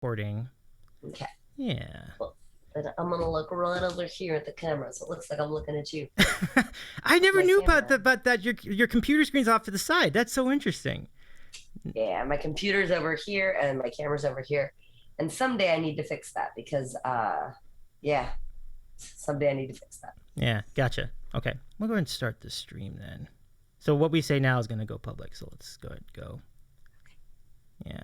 recording. Okay. Yeah. Well, but I'm gonna look right over here at the camera, so it looks like I'm looking at you. I never My knew about camera. that your computer screen's off to the side. That's so interesting. Yeah, my computer's over here and my camera's over here. And someday I need to fix that because yeah, someday I need to fix that. Yeah, gotcha. Okay, we'll go ahead and start the stream then. So what we say now is going to go public. So let's go ahead and go. Yeah.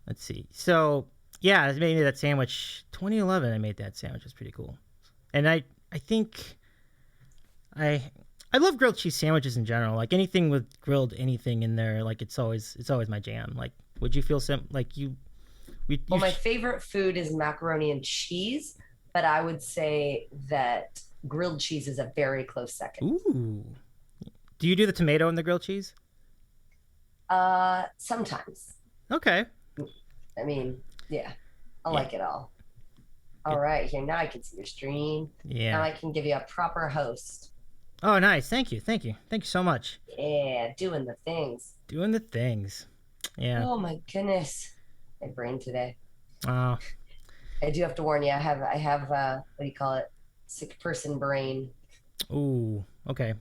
Let's see. So yeah, I made that sandwich 2011. I made that sandwich. It's pretty cool. And I think I I love grilled cheese sandwiches in general. Like anything with grilled anything in there, like it's always my jam. Like, would you feel like you? Well, my favorite food is macaroni and cheese, but I would say that grilled cheese is a very close second. Ooh. Do you do the tomato in the grilled cheese? Sometimes. Okay. I mean, yeah, I Yeah. like it all. All right, here now I can see your stream. Yeah. Now I can give you a proper host. Oh, nice. Thank you. Thank you. Thank you so much. Yeah, doing the things. Doing the things. Yeah. Oh my goodness, my brain today. Oh. I do have to warn you. I have what do you call it? Sick person brain. Ooh. Okay.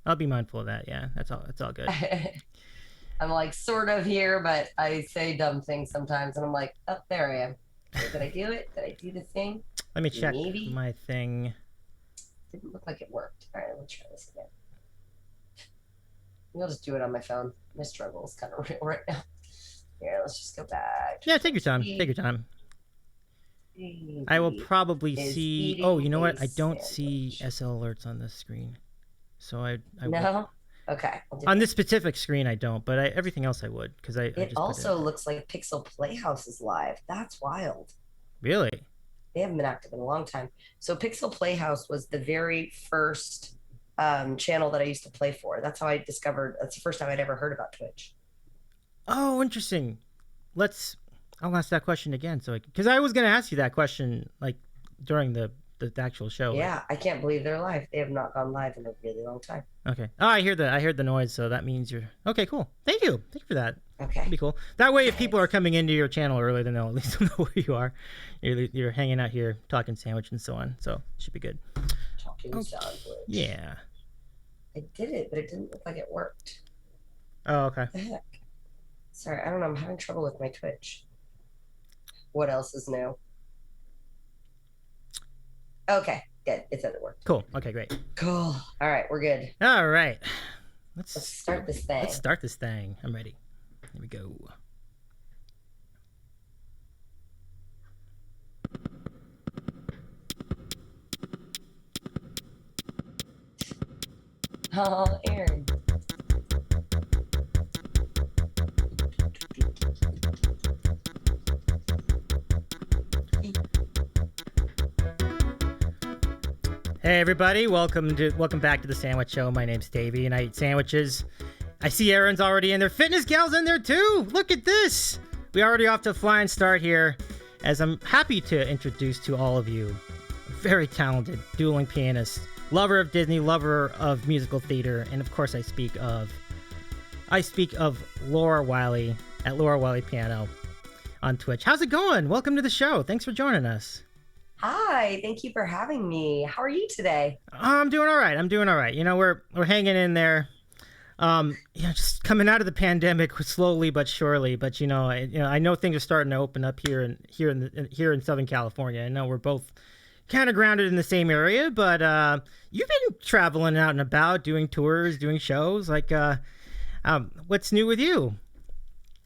I'll be mindful of that. Yeah. That's all. That's all good. I'm like sort of here, but I say dumb things sometimes, and I'm like, oh, there I am. Did I do it? Did I do the thing? Let me check Maybe. my thing. Didn't look like it worked. All right, let's try this again. Maybe I'll just do it on my phone. My struggle is kind of real right now. Here, let's just go back. Yeah, take your time. Take your time. I will probably see. Oh, you know what? I don't see SL alerts on this screen, so I no. Okay. On this specific screen, I don't, but everything else I would because I. It also looks like Pixel Playhouse is live. That's wild. Really? They haven't been active in a long time. So Pixel Playhouse was the very first channel that I used to play for. That's how I discovered. That's the first time I'd ever heard about Twitch. Oh, interesting. I'll ask that question again. So, because I was going to ask you that question like during the actual show. Yeah, I can't believe they're live. They have not gone live in a really long time. Okay. Oh, I heard the noise, so that means you're okay. Cool. Thank you for that. Okay. That'd be cool. That way, if people are coming into your channel early, then they'll at least know where you are. You're hanging out here talking sandwich and so on. So it should be good. Talking sandwich. Yeah. I did it, but it didn't look like it worked. Oh, okay. What the heck? Sorry, I don't know. I'm having trouble with my Twitch. What else is new? Okay, good. It said it worked. Cool. Okay, great. Cool. All right, we're good. All right. Let's start this thing. Let's start this thing. I'm ready. Here we go. Oh, Aaron. Hey everybody, welcome back to the Sandwich Show. My name's Davy and I eat sandwiches. I see Aaron's already in there. Fitness gal's in there too. Look at this. We already off to a flying start here, as I'm happy to introduce to all of you a very talented dueling pianist, lover of Disney, lover of musical theater, and of course I speak of Laura Wiley at Laura Wiley Piano on Twitch. How's it going? Welcome to the show. Thanks for joining us. Hi, thank you for having me. How are you today? I'm doing all right. You know, we're hanging in there. Just coming out of the pandemic slowly but surely. But I know things are starting to open up here in Southern California. I know we're both kind of grounded in the same area, but you've been traveling out and about, doing tours, doing shows. Like, what's new with you?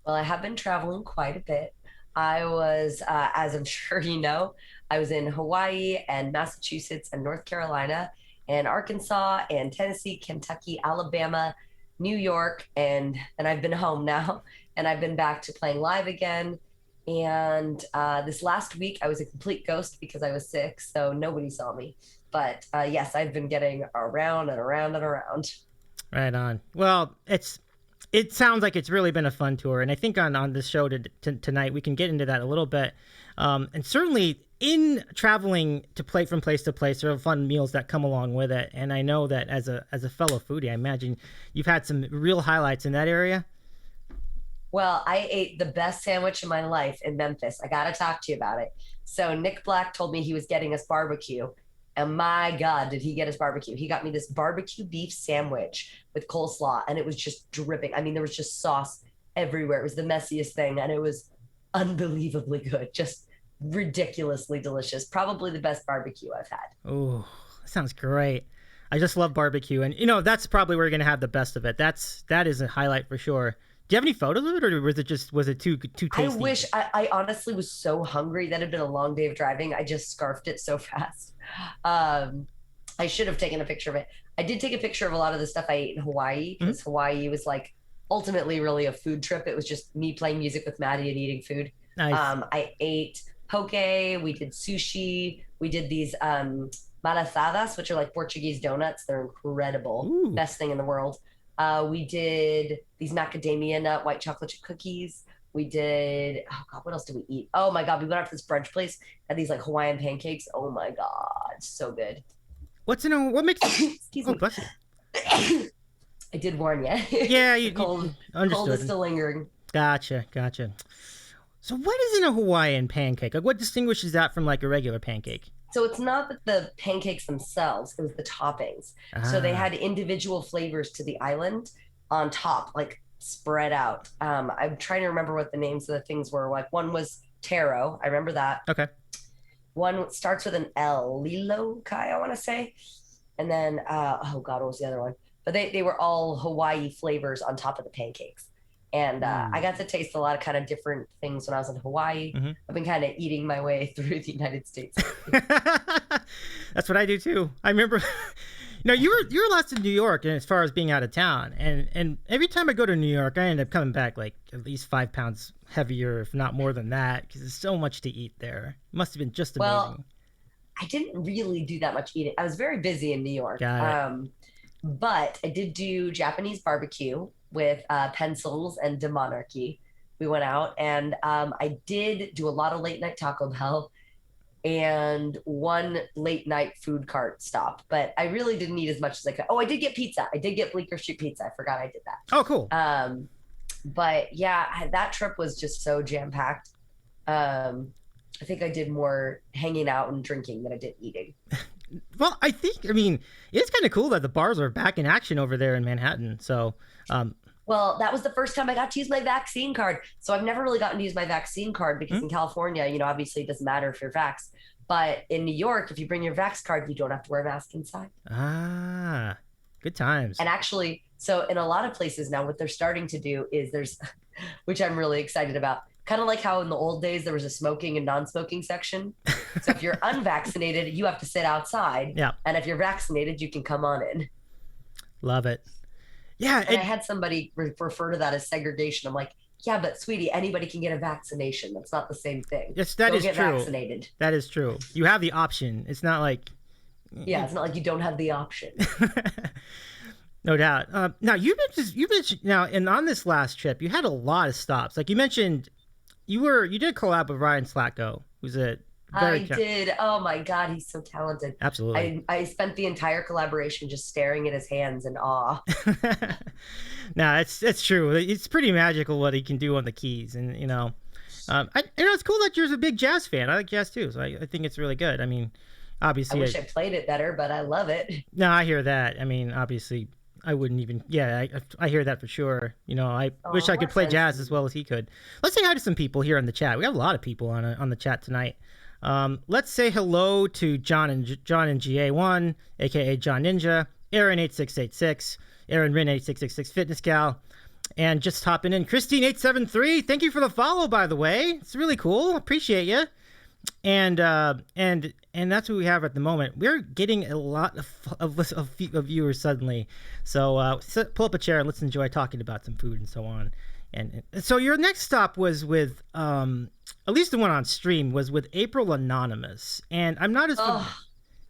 Well, I have been traveling quite a bit. I was, as I'm sure you know, I was in Hawaii and Massachusetts and North Carolina and Arkansas and Tennessee, Kentucky, Alabama, New York, and I've been home now, and I've been back to playing live again. And this last week, I was a complete ghost because I was sick, so nobody saw me. But yes, I've been getting around and around and around. Right on. Well, it sounds like it's really been a fun tour, and I think on this show tonight we can get into that a little bit. And certainly in traveling to play from place to place, there are fun meals that come along with it. And I know that as a fellow foodie, I imagine you've had some real highlights in that area. Well, I ate the best sandwich of my life in Memphis. I got to talk to you about it. So, Nick Black told me he was getting us barbecue. And my God, did he get us barbecue? He got me this barbecue beef sandwich with coleslaw, and it was just dripping. I mean, there was just sauce everywhere. It was the messiest thing, and it was unbelievably good. Just ridiculously delicious. Probably the best barbecue I've had. Oh, sounds great. I just love barbecue, and that's probably where you're gonna have the best of it. That is a highlight for sure. Do you have any photos of it, or was it too I tasty? wish I honestly was so hungry. That had been a long day of driving. I just scarfed it so fast. Um, I should have taken a picture of it. I did take a picture of a lot of the stuff I ate in Hawaii Mhm. because Hawaii was like ultimately really a food trip. It was just me playing music with Maddie and eating food. Nice. I ate poke, we did sushi, we did these malasadas, which are like Portuguese donuts. They're incredible, Ooh, best thing in the world. We did these macadamia nut white chocolate chip cookies. We did, oh God, what else did we eat? Oh my God, we went out to this brunch place, had these like Hawaiian pancakes. Oh my God, so good. what makes? Excuse Oh, me. bless you. I did warn you. Yeah, The cold, cold is understood. still lingering. Gotcha. So, what is in a Hawaiian pancake? Like, what distinguishes that from like a regular pancake? So it's not that the pancakes themselves, it was the toppings. So they Ah, had individual flavors to the island on top, like spread out. I'm trying to remember what the names of the things were. Like one was taro. I remember that. okay. One starts with an L, Lilo Kai, I want to say. And then, oh God, what was the other one? But they were all Hawaii flavors on top of the pancakes. And I Ooh. got to taste a lot of kind of different things when I was in Hawaii. Hmm. I've been kind of eating my way through the United States lately. That's what I do too. I remember, you were last in New York, and as far as being out of town, and every time I go to New York, I end up coming back like at least 5 pounds heavier, if not more than that, because there's so much to eat there. It must have been just Well, amazing. I didn't really do that much eating. I was very busy in New York. Got it. But I did do Japanese barbecue with pencils and demonarchy. We went out and I did do a lot of late night Taco Bell and one late night food cart stop, but I really didn't eat as much as I could. Oh, I did get pizza. I did get Bleecker Street pizza. I forgot I did Oh, cool. that. But yeah, that trip was just so jam packed. I think I did more hanging out and drinking than I did eating. Well, I mean, it's kind of cool that the bars are back in action over there in Manhattan. So, um, Well, that was the first time I got to use my vaccine card. So I've never really gotten to use my vaccine card because hmm, in California, obviously it doesn't matter if you're vaxxed. But in New York, if you bring your vax card, you don't have to wear a mask inside. ah, good times. And actually, so in a lot of places now, what they're starting to do is there's, which I'm really excited about, kind of like how in the old days there was a smoking and non smoking section. So if you're unvaccinated, you have to sit outside. Yeah, And if you're vaccinated, you can come on in. love it. Yeah, And I had somebody refer to that as segregation. I'm like, yeah, but sweetie, anybody can get a vaccination. That's not the same thing. yes, that Go is get true. vaccinated. That is true. You have the option. It's not like, Yeah, it's not like you don't have the option. no doubt. Now you mentioned now, and on this last trip, you had a lot of stops. Like you mentioned, you did collab with Ryan Slatko, who's a I very did. Oh my God, he's so talented. absolutely. I spent the entire collaboration just staring at his hands in awe. No, it's true. It's pretty magical what he can do on the keys, and it's cool that you're a big jazz fan. I like jazz too, so I think it's really good. I mean, I obviously, wish I played it better, but I love it. no, I hear that. I mean, obviously, I wouldn't even. Yeah, I hear that for sure. I wish Oh, I we're could play friends. jazz as well as he could. Let's say hi to some people here in the chat. We have a lot of people on the chat tonight. Let's say hello to John and GA1, aka John Ninja, Aaron8686, Aaron Rin8666 Fitness Gal, and just hopping in, Christine873. Thank you for the follow, by the way. It's really cool. Appreciate you. And that's what we have at the moment. We're getting a lot of viewers suddenly. So pull up a chair and let's enjoy talking about some food and so on. And so your next stop was with at least the one on stream was with April Anonymous, and I'm not as Oh,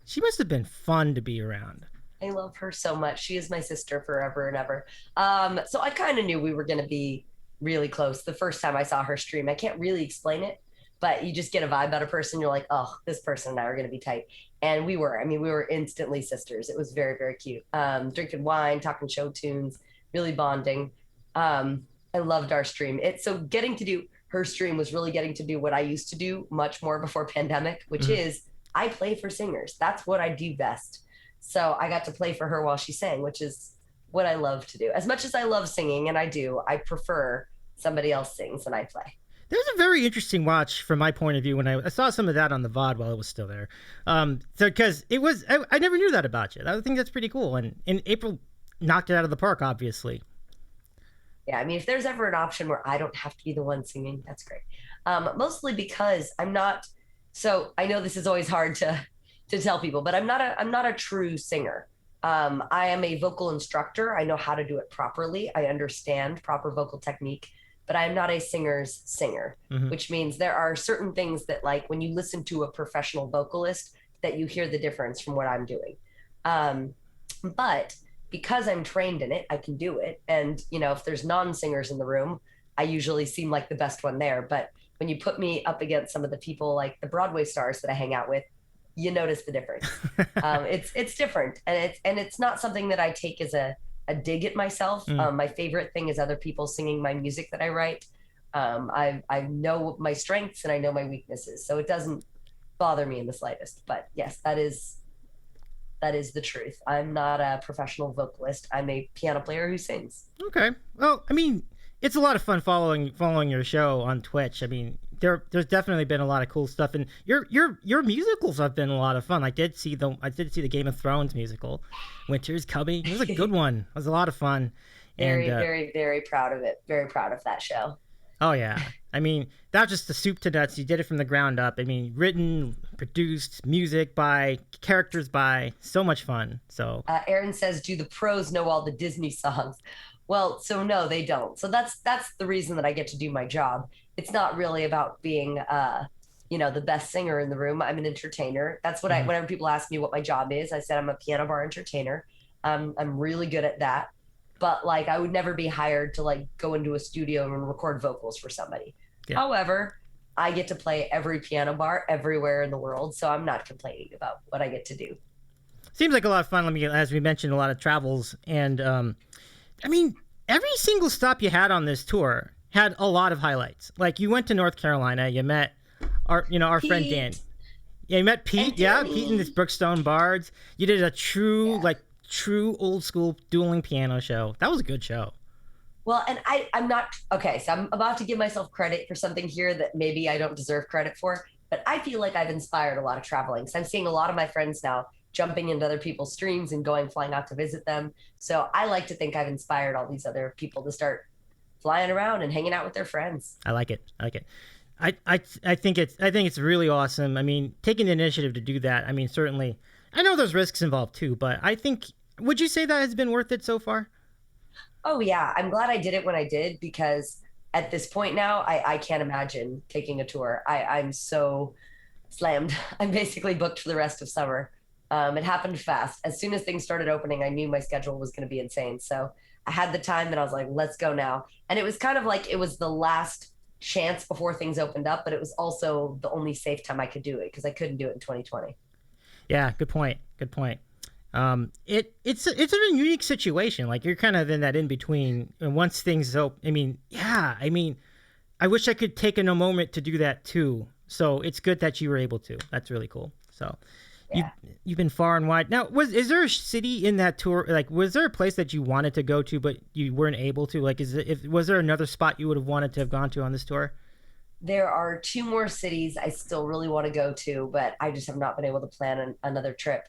she must have been fun to be around. I love her so much. She is my sister forever and ever. So I kind of knew we were going to be really close the first time I saw her stream. I can't really explain it, but you just get a vibe about a person. You're like, oh, this person and I are going to be tight. And we were. I mean, we were instantly sisters. It was very, very cute. Drinking wine, talking show tunes, really bonding. Um, I loved our stream. So getting to do her stream was really getting to do what I used to do much more before pandemic, which Mhm. is I play for singers. That's what I do best. So I got to play for her while she sang, which is what I love to do. As much as I love singing, and I do, I prefer somebody else sings and I play. There's a very interesting watch from my point of view when I saw some of that on the VOD while it was still there. So because it was, I never knew that about you. I think that's pretty cool. And April knocked it out of the park, obviously. Yeah, I mean, if there's ever an option where I don't have to be the one singing, that's great. Mostly because I'm not. So I know this is always hard to tell people, but I'm not a true singer. I am a vocal instructor. I know how to do it properly. I understand proper vocal technique, but I am not a singer's singer, Hmm. which means there are certain things that, like, when you listen to a professional vocalist, that you hear the difference from what I'm doing. Um, but because I'm trained in it, I can do it. And, if there's non singers in the room, I usually seem like the best one there. But when you put me up against some of the people like the Broadway stars that I hang out with, you notice the difference. It's different, and it's not something that I take as a dig at myself. Mm. My favorite thing is other people singing my music that I write. I know my strengths and I know my weaknesses, so it doesn't bother me in the slightest. But yes, that is the truth. I'm not a professional vocalist. I'm a piano player who sings. Okay. Well, I mean, it's a lot of fun following your show on Twitch. I mean, there's definitely been a lot of cool stuff, and your musicals have been a lot of fun. I did see the Game of Thrones musical, Winter's Coming. It was a good one. It was a lot of fun, and Very, very, very proud of it. Very proud of that show. oh yeah, I mean, not just the soup to nuts. You did it from the ground up. I mean, written, produced, music by, characters by, so much fun. So Aaron says, "Do the pros know all the Disney songs?" Well, so no, they don't. So that's the reason that I get to do my job. It's not really about being, the best singer in the room. I'm an entertainer. That's what I. mhm. Whenever people ask me what my job is, I said I'm a piano bar entertainer. I'm really good at that. But like, I would never be hired to like go into a studio and record vocals for somebody. Yeah. However, I get to play every piano bar everywhere in the world, so I'm not complaining about what I get to do. Seems like a lot of fun. Let me, as we mentioned, a lot of travels, and I mean, every single stop you had on this tour had a lot of highlights. Like you went to North Carolina, you met our friend Dan. Pete Yeah, you met and Pete. Yeah, Pete and his Danny. Brookstone Bards. You did a true Yeah. like true old school dueling piano show. That was a good show. Well, and I'm not okay. So I'm about to give myself credit for something here that maybe I don't deserve credit for, but I feel like I've inspired a lot of traveling. So I'm seeing a lot of my friends now jumping into other people's streams and flying out to visit them. So I like to think I've inspired all these other people to start flying around and hanging out with their friends. I like it. I like it. I think it's really awesome. I mean, taking the initiative to do that. I mean, certainly, I know there's risks involved too, but I think. Would you say that has been worth it so far? Oh yeah, I'm glad I did it when I did because at this point now, I can't imagine taking a tour. I'm so slammed. I'm basically booked for the rest of summer. It happened fast. As soon as things started opening, I knew my schedule was going to be insane. So I had the time and I was like, let's go now. And it was kind of like it was the last chance before things opened up, but it was also the only safe time I could do it because I couldn't do it in 2020. Yeah, good point. Good point. It's a unique situation. Like you're kind of in that in between. And once things open, I mean, yeah, I mean, I wish I could take a moment to do that too. So it's good that you were able to. That's really cool. So you Yeah. you've been far and wide. Now, is there a city in that tour? Like, was there a place that you wanted to go to but you weren't able to? Like, was there another spot you would have wanted to have gone to on this tour? There are two more cities I still really want to go to, but I just have not been able to plan another trip.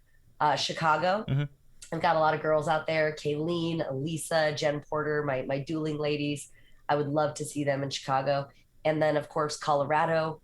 Chicago. Hmm. I've got a lot of girls out there: Kayleen, Elisa, Jen Porter, my dueling ladies. I would love to see them in Chicago. And then, of course, Colorado.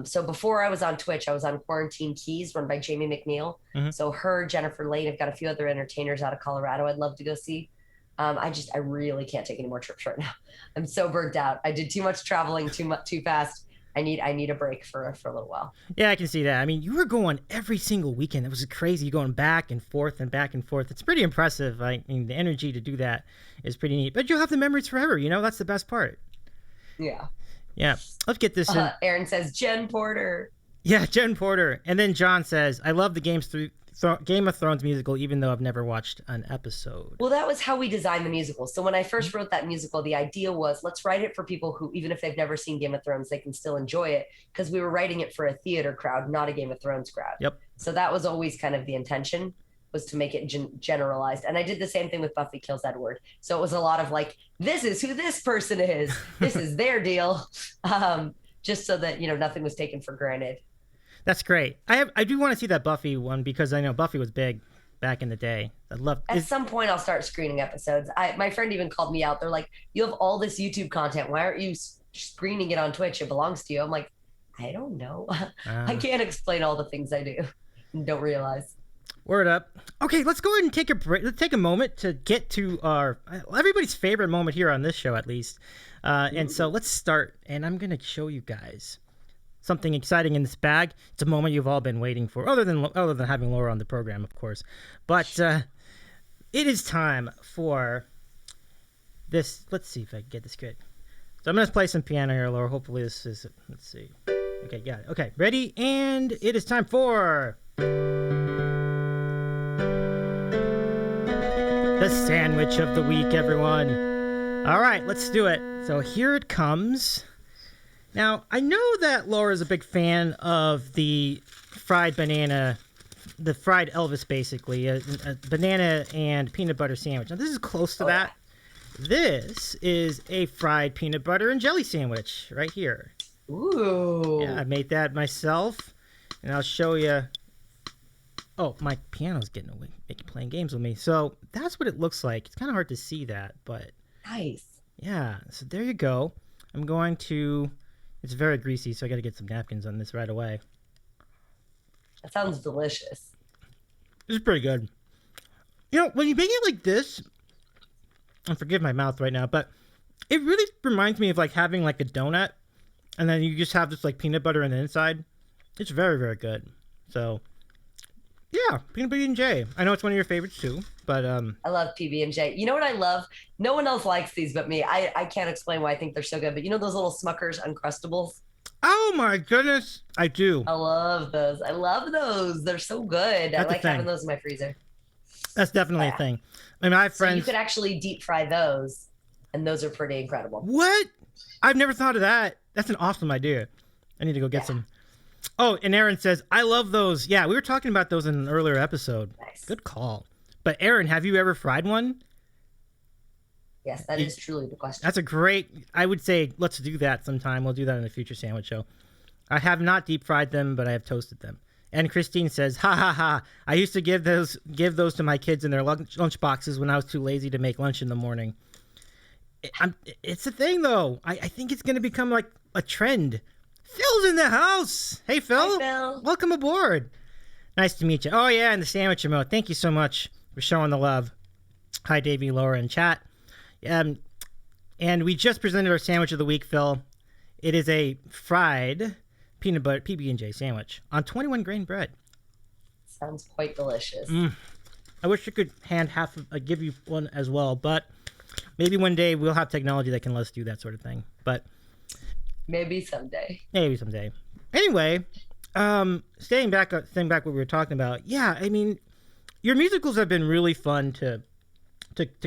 So before I was on Twitch, I was on Quarantine Keys, run by Jamie McNeil. Hmm. So her, Jennifer Lane, I've got a few other entertainers out of Colorado I'd love to go see. I really can't take any more trips right now. I'm so burnt out. I did too much traveling too fast. I need a break for a little while. Yeah, I can see that. I mean, you were going every single weekend. It was crazy going back and forth and back and forth. It's pretty impressive. I mean, the energy to do that is pretty neat. But you'll have the memories forever. That's the best part. Yeah. Yeah. Let's get this in. Aaron says Jen Porter. Yeah, Jen Porter. And then John says, I love the games through Game of Thrones musical, even though I've never watched an episode. Well, that was how we designed the musical. So when I first wrote that musical, the idea was let's write it for people who, even if they've never seen Game of Thrones, they can still enjoy it because we were writing it for a theater crowd, not a Game of Thrones crowd. Yep. So that was always kind of the intention, was to make it generalized. And I did the same thing with Buffy Kills Edward. So it was a lot of like, this is who this person is. This is their deal. Just so that, nothing was taken for granted. That's great. I do want to see that Buffy one because I know Buffy was big back in the day. At some point I'll start screening episodes. My friend even called me out. They're like, you have all this YouTube content. Why aren't you screening it on Twitch? It belongs to you. I'm like, I don't know. I can't explain all the things I do and don't realize. Word up. Okay, let's go ahead and take a break. Let's take a moment to get to everybody's favorite moment here on this show, at least. And so let's start. And I'm going to show you guys something exciting in this bag. It's a moment you've all been waiting for, other than having Laura on the program, of course. But it is time for this. Let's see if I can get this good. So I'm going to play some piano here, Laura. Hopefully this is it. Let's see. Okay, got it. Okay, ready? And it is time for the sandwich of the week, everyone. All right, let's do it. So here it comes. Now, I know that Laura's a big fan of the fried banana, the fried Elvis, basically, a banana and peanut butter sandwich. Now, this is close to that. This is a fried peanut butter and jelly sandwich right here. Ooh. Yeah, I made that myself, and I'll show you. Oh, my piano's getting away, playing games with me. So that's what it looks like. It's kind of hard to see that, but nice. Yeah, so there you go. I'm going to. It's very greasy, so I got to get some napkins on this right away. That sounds delicious. This is pretty good. When you make it like this, and forgive my mouth right now, but it really reminds me of like having like a donut, and then you just have this like peanut butter on the inside. It's very, very good. So, yeah, peanut butter and J. I know it's one of your favorites too, but I love PB&J. You know what I love? No one else likes these but me. I can't explain why I think they're so good, but you know those little Smuckers Uncrustables? Oh my goodness, I do. I love those. I love those. They're so good. That's I like having those in my freezer. That's definitely a thing. I mean, I have friends. So you could actually deep fry those, and those are pretty incredible. What? I've never thought of that. That's an awesome idea. I need to go get some. Oh, and Aaron says, I love those. Yeah, we were talking about those in an earlier episode. Nice. Good call. But Aaron, have you ever fried one? Yes, that is truly the question. That's a great, I would say, let's do that sometime. We'll do that in the future sandwich show. I have not deep fried them, but I have toasted them. And Christine says, ha ha ha. I used to give those to my kids in their lunch boxes when I was too lazy to make lunch in the morning. It's a thing, though. I think it's going to become like a trend. Phil's in the house. Hey, Phil. Hi, Phil. Welcome aboard. Nice to meet you. Oh, yeah, and the sandwich emote. Thank you so much for showing the love. Hi, Davy, Laura, and chat. And we just presented our sandwich of the week, Phil. It is a fried peanut butter PB&J sandwich on 21 grain bread. Sounds quite delicious. I wish I could give you one as well, but maybe one day we'll have technology that can let us do that sort of thing. But maybe someday. Anyway, staying back what we were talking about. Yeah, I mean, your musicals have been really fun to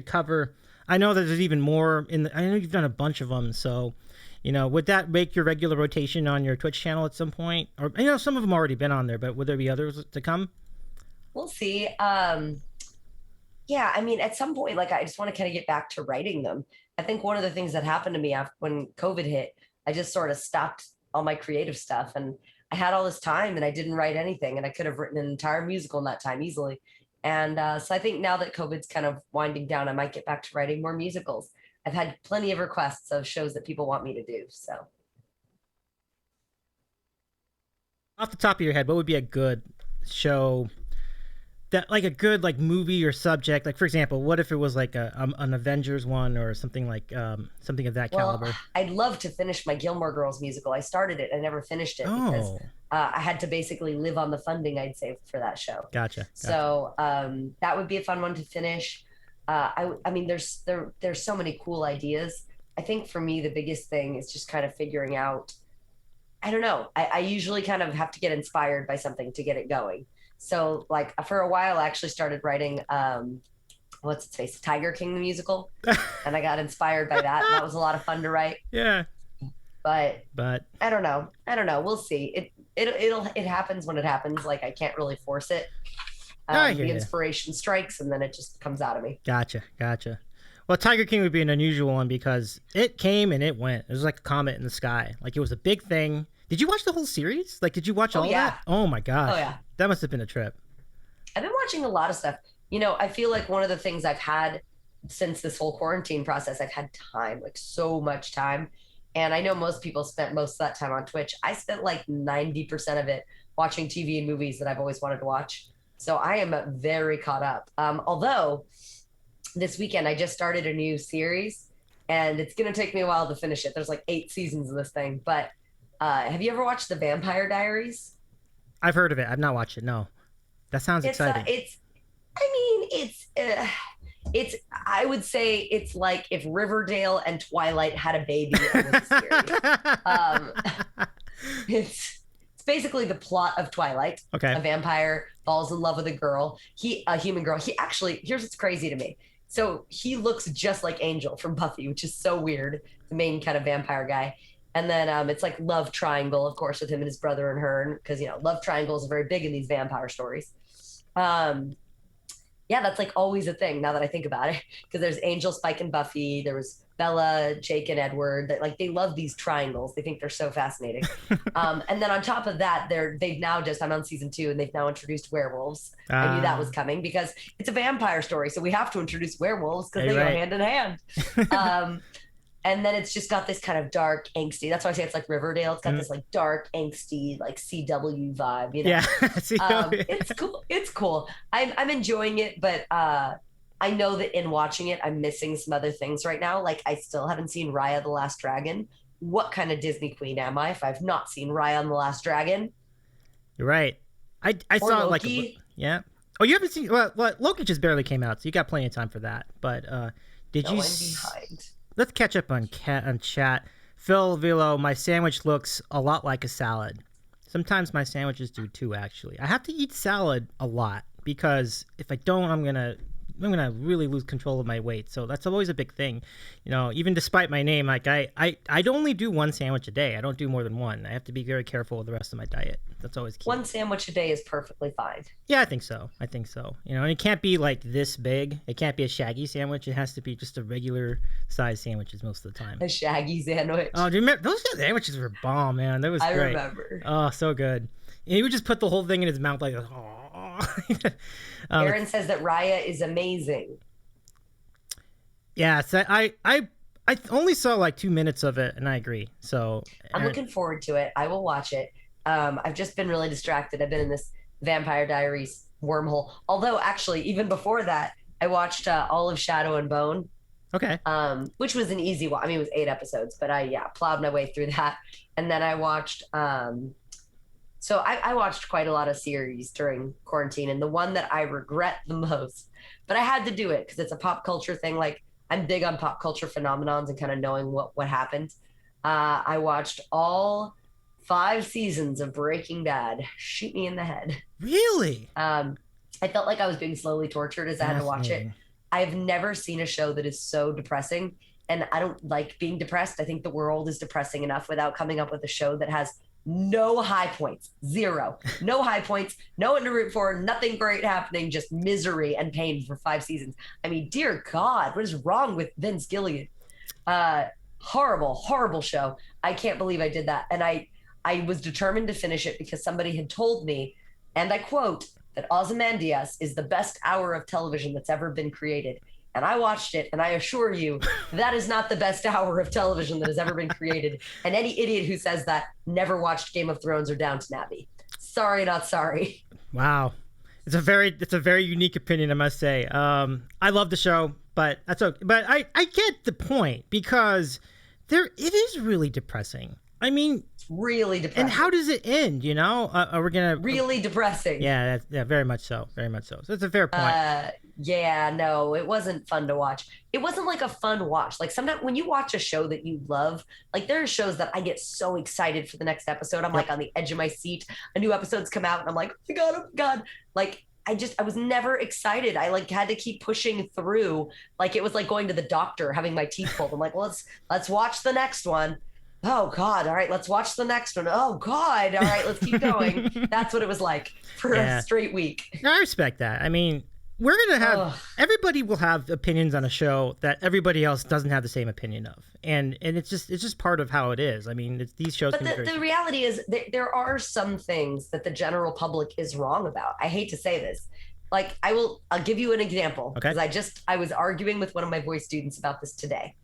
cover. I know that there's even more I know you've done a bunch of them, so would that make your regular rotation on your Twitch channel at some point? Or some of them already been on there, but would there be others to come? We'll see. Yeah, I mean, at some point, like I just want to kind of get back to writing them. I think one of the things that happened to me when COVID hit, I just sort of stopped all my creative stuff, and I had all this time and I didn't write anything, and I could have written an entire musical in that time easily. And so I think now that COVID's kind of winding down, I might get back to writing more musicals. I've had plenty of requests of shows that people want me to do. So off the top of your head, what would be a good show that like a good like movie or subject? Like, for example, what if it was like an Avengers one or something like something of that caliber? I'd love to finish my Gilmore Girls musical. I started it. I never finished it because I had to basically live on the funding I'd saved for that show. Gotcha. So that would be a fun one to finish. I mean, there's so many cool ideas. I think for me, the biggest thing is just kind of figuring out, I don't know. I usually kind of have to get inspired by something to get it going. So like for a while, I actually started writing what's its face, Tiger King the musical, and I got inspired by that. And that was a lot of fun to write. Yeah. But But I don't know. We'll see. It happens when it happens. Like I can't really force it. I hear The you. inspiration strikes, and then it just comes out of me. Gotcha. Well, Tiger King would be an unusual one because it came and it went. It was like a comet in the sky. Like it was a big thing. Did you watch the whole series? Like, did you watch all of that? Oh my gosh. Oh yeah. That must have been a trip. I've been watching a lot of stuff. You know, I feel like one of the things I've had since this whole quarantine process, I've had time, like so much time. And I know most people spent most of that time on Twitch. I spent like 90% of it watching TV and movies that I've always wanted to watch. So I am very caught up. Although this weekend I just started a new series and it's going to take me a while to finish it. There's like 8 seasons of this thing. But have you ever watched The Vampire Diaries? I've heard of it. I've not watched it. No. That sounds exciting. It's I would say it's like if Riverdale and Twilight had a baby and was a series. It's basically the plot of Twilight. Okay. A vampire falls in love with a human girl. He actually, here's what's crazy to me. So he looks just like Angel from Buffy, which is so weird. The main kind of vampire guy. And then it's like love triangle, of course, with him and his brother and her, because love triangles are very big in these vampire stories. Yeah, that's like always a thing now that I think about it, because there's Angel, Spike, and Buffy. There was Bella, Jake, and Edward. That like they love these triangles. They think they're so fascinating. And then on top of that, I'm on season 2, and they've now introduced werewolves. I knew that was coming because it's a vampire story, so we have to introduce werewolves because they go hand in hand. And then it's just got this kind of dark, angsty. That's why I say it's like Riverdale. It's got this like dark, angsty, like CW vibe. Yeah, it's cool. It's cool. I'm enjoying it, but I know that in watching it, I'm missing some other things right now. Like I still haven't seen Raya the Last Dragon. What kind of Disney queen am I if I've not seen Raya and the Last Dragon? You're right. I saw Loki. like yeah. Oh, you haven't seen well, Loki just barely came out, so you got plenty of time for that. But did no, you? I'm behind. Let's catch up on chat. Phil Vilo, my sandwich looks a lot like a salad. Sometimes my sandwiches do too, actually. I have to eat salad a lot because if I don't, I'm gonna really lose control of my weight. So that's always a big thing. Even despite my name, like I'd only do one sandwich a day. I don't do more than one. I have to be very careful with the rest of my diet. That's always key. One sandwich a day is perfectly fine. Yeah, I think so. And it can't be like this big. It can't be a shaggy sandwich. It has to be just a regular size sandwiches most of the time. A shaggy sandwich. Oh, do you remember those sandwiches were bomb, man? That was great. I remember. Oh, so good. And he would just put the whole thing in his mouth like, oh. Aaron says that Raya is amazing. Yeah, so I only saw like 2 minutes of it, and I agree. So I'm looking forward to it. I will watch it. I've just been really distracted. I've been in this Vampire Diaries wormhole. Although, actually, even before that, I watched all of Shadow and Bone. Okay. Which was an easy one. I mean, it was 8 episodes, but I plowed my way through that. And then I watched. So I watched quite a lot of series during quarantine, and the one that I regret the most, but I had to do it because it's a pop culture thing. Like I'm big on pop culture phenomenons and kind of knowing what happened. I watched all 5 seasons of Breaking Bad. Shoot me in the head. Really? I felt like I was being slowly tortured as I had to watch it. I've never seen a show that is so depressing, and I don't like being depressed. I think the world is depressing enough without coming up with a show that has no high points, 0, no high points, no one to root for, nothing great happening, just misery and pain for 5 seasons. I mean, dear God, what is wrong with Vince Gilligan? Horrible show. I can't believe I did that. And I was determined to finish it because somebody had told me, and I quote, that Ozymandias is the best hour of television that's ever been created. And I watched it, and I assure you, that is not the best hour of television that has ever been created. And any idiot who says that never watched Game of Thrones or Downton Abbey. Sorry, not sorry. Wow, it's a very unique opinion, I must say. I love the show, but that's okay. But I get the point because it is really depressing. I mean, really depressing. And how does it end? You know, are we gonna really depressing? Yeah, very much so, very much so. So it's a fair point. Yeah, no, it wasn't fun to watch. It wasn't like a fun watch. Like sometimes when you watch a show that you love, like there are shows that I get so excited for the next episode. I'm like on the edge of my seat. A new episode's come out and I'm like, oh my God. Like I was never excited. I like had to keep pushing through. Like it was like going to the doctor, having my teeth pulled. I'm like, well, let's watch the next one. Oh God. All right, let's watch the next one. Oh God. All right, let's keep going. That's what it was like for a straight week. I respect that. I mean, we're going to have, everybody will have opinions on a show that everybody else doesn't have the same opinion of. And it's just part of how it is. I mean, these shows. But the reality is there are some things that the general public is wrong about. I hate to say this. Like I'll give you an example. Okay. Because I was arguing with one of my voice students about this today.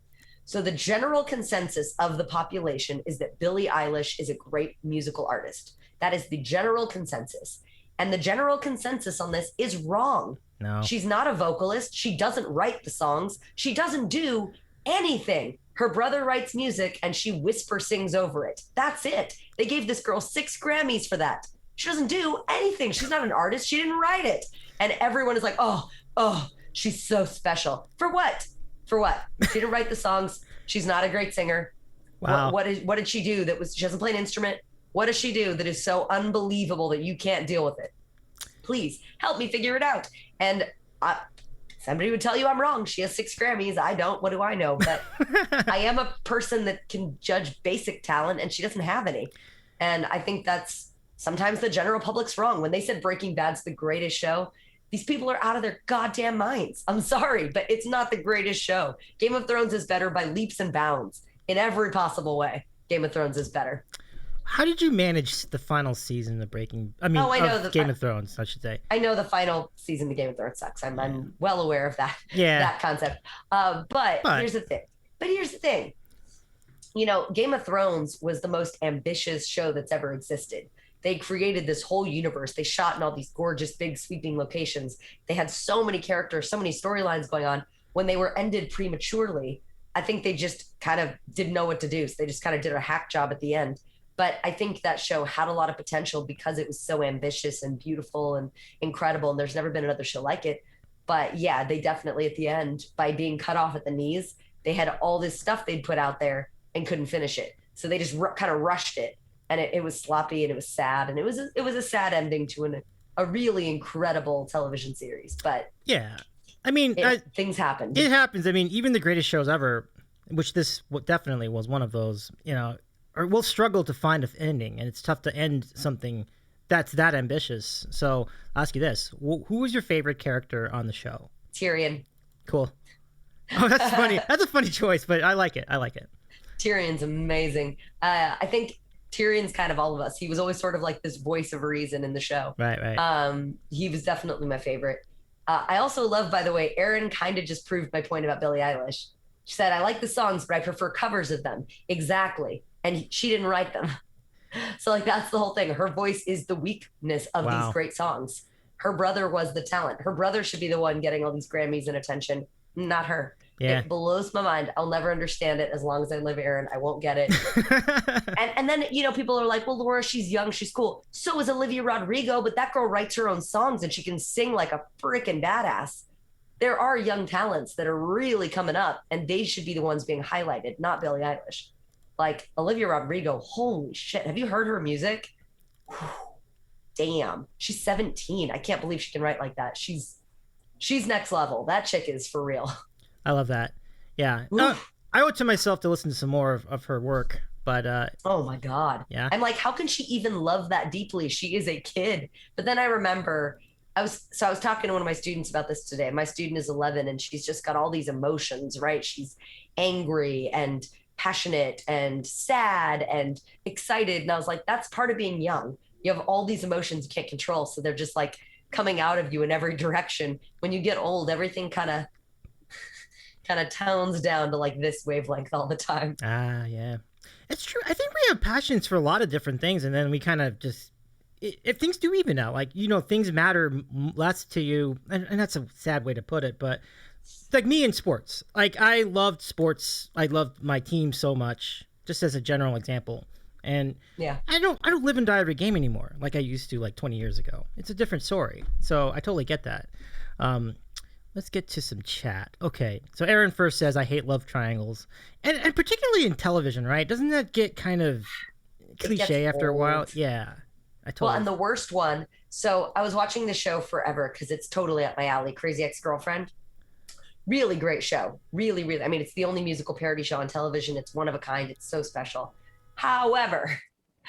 So the general consensus of the population is that Billie Eilish is a great musical artist. That is the general consensus. And the general consensus on this is wrong. No. She's not a vocalist. She doesn't write the songs. She doesn't do anything. Her brother writes music and she whisper sings over it. That's it. They gave this girl 6 Grammys for that. She doesn't do anything. She's not an artist. She didn't write it. And everyone is like, oh, she's so special. For what? For what? She didn't write the songs. She's not a great singer. Wow. What did she do she doesn't play an instrument? What does she do that is so unbelievable that you can't deal with it? Please help me figure it out. And somebody would tell you I'm wrong. She has 6 Grammys. I don't. What do I know? But I am a person that can judge basic talent, and she doesn't have any. And I think that's sometimes the general public's wrong. When they said Breaking Bad's the greatest show, these people are out of their goddamn minds. I'm sorry, but it's not the greatest show. Game of Thrones is better by leaps and bounds in every possible way. Game of Thrones is better. How did you manage the final season of Game of Thrones, I should say? I know the final season of Game of Thrones sucks. I'm well aware of that. Yeah. That concept. But here's the thing. You know, Game of Thrones was the most ambitious show that's ever existed. They created this whole universe. They shot in all these gorgeous, big, sweeping locations. They had so many characters, so many storylines going on. When they were ended prematurely, I think they just kind of didn't know what to do. So they just kind of did a hack job at the end. But I think that show had a lot of potential because it was so ambitious and beautiful and incredible. And there's never been another show like it. But yeah, they definitely at the end, by being cut off at the knees, they had all this stuff they'd put out there and couldn't finish it. So they just kind of rushed it. And it was sloppy and it was sad. And it was a sad ending to a really incredible television series. But yeah, I mean, things happened. It happens. I mean, even the greatest shows ever, which this definitely was one of those, you know, or will struggle to find an ending, and it's tough to end something that's that ambitious. So I'll ask you this: who was your favorite character on the show? Tyrion. Cool. Oh, that's funny. That's a funny choice, but I like it. Tyrion's amazing. I think Tyrion's kind of all of us. He was always sort of like this voice of reason in the show. Right. He was definitely my favorite. I also love, by the way, Erin kind of just proved my point about Billie Eilish. She said, I like the songs, but I prefer covers of them. Exactly. And she didn't write them. So like, that's the whole thing. Her voice is the weakness of these great songs. Her brother was the talent. Her brother should be the one getting all these Grammys and attention, not her. Yeah. It blows my mind. I'll never understand it as long as I live, Erin. I won't get it. and then, you know, people are like, well, Laura, she's young. She's cool. So is Olivia Rodrigo, but that girl writes her own songs and she can sing like a freaking badass. There are young talents that are really coming up and they should be the ones being highlighted, not Billie Eilish. Like Olivia Rodrigo, holy shit. Have you heard her music? Whew, damn. She's 17. I can't believe she can write like that. She's next level. That chick is for real. I love that. Yeah. I owe it to myself to listen to some more of her work, but oh my God. Yeah. I'm like, how can she even love that deeply? She is a kid. But then I remember I was talking to one of my students about this today. My student is 11 and she's just got all these emotions, right? She's angry and passionate and sad and excited. And I was like, that's part of being young. You have all these emotions you can't control. So they're just like coming out of you in every direction. When you get old, everything kind of tones down to like this wavelength all the time. Yeah. It's true. I think we have passions for a lot of different things. And then we kind of just, if things do even out, like, you know, things matter less to you. And that's a sad way to put it, but like me in sports, like I loved sports. I loved my team so much, just as a general example. And Yeah. I don't live and die every game anymore like I used to like 20 years ago. It's a different story. So I totally get that. Let's get to some chat. Okay, so Aaron first says, I hate love triangles. And particularly in television, right? Doesn't that get kind of cliche after a while? Yeah. Well, and the worst one. So I was watching the show forever because it's totally up my alley. Crazy Ex-Girlfriend. Really great show. Really, really. I mean, it's the only musical parody show on television. It's one of a kind. It's so special. However,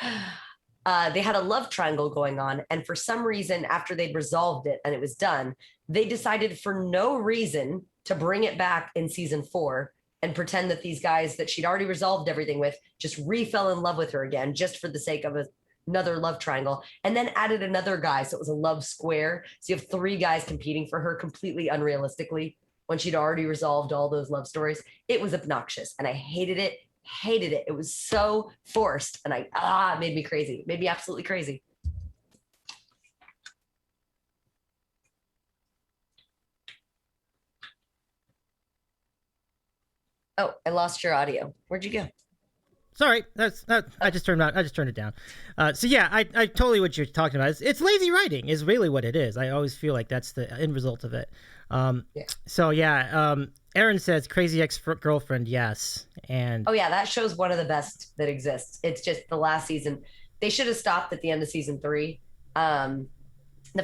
they had a love triangle going on. And for some reason, after they'd resolved it and it was done, they decided for no reason to bring it back in season 4 and pretend that these guys that she'd already resolved everything with just fell in love with her again, just for the sake of another love triangle, and then added another guy. So it was a love square. So you have 3 guys competing for her completely unrealistically when she'd already resolved all those love stories. It was obnoxious and I hated it. It was so forced and it made me crazy. Made me absolutely crazy. Oh, I lost your audio. Where'd you go? Sorry, I just turned it down. So yeah, I totally what you're talking about. It's lazy writing is really what it is. I always feel like that's the end result of it. So yeah, Aaron says Crazy Ex-Girlfriend, yes, and oh yeah, that show's one of the best that exists. It's just the last season. They should have stopped at the end of season 3. The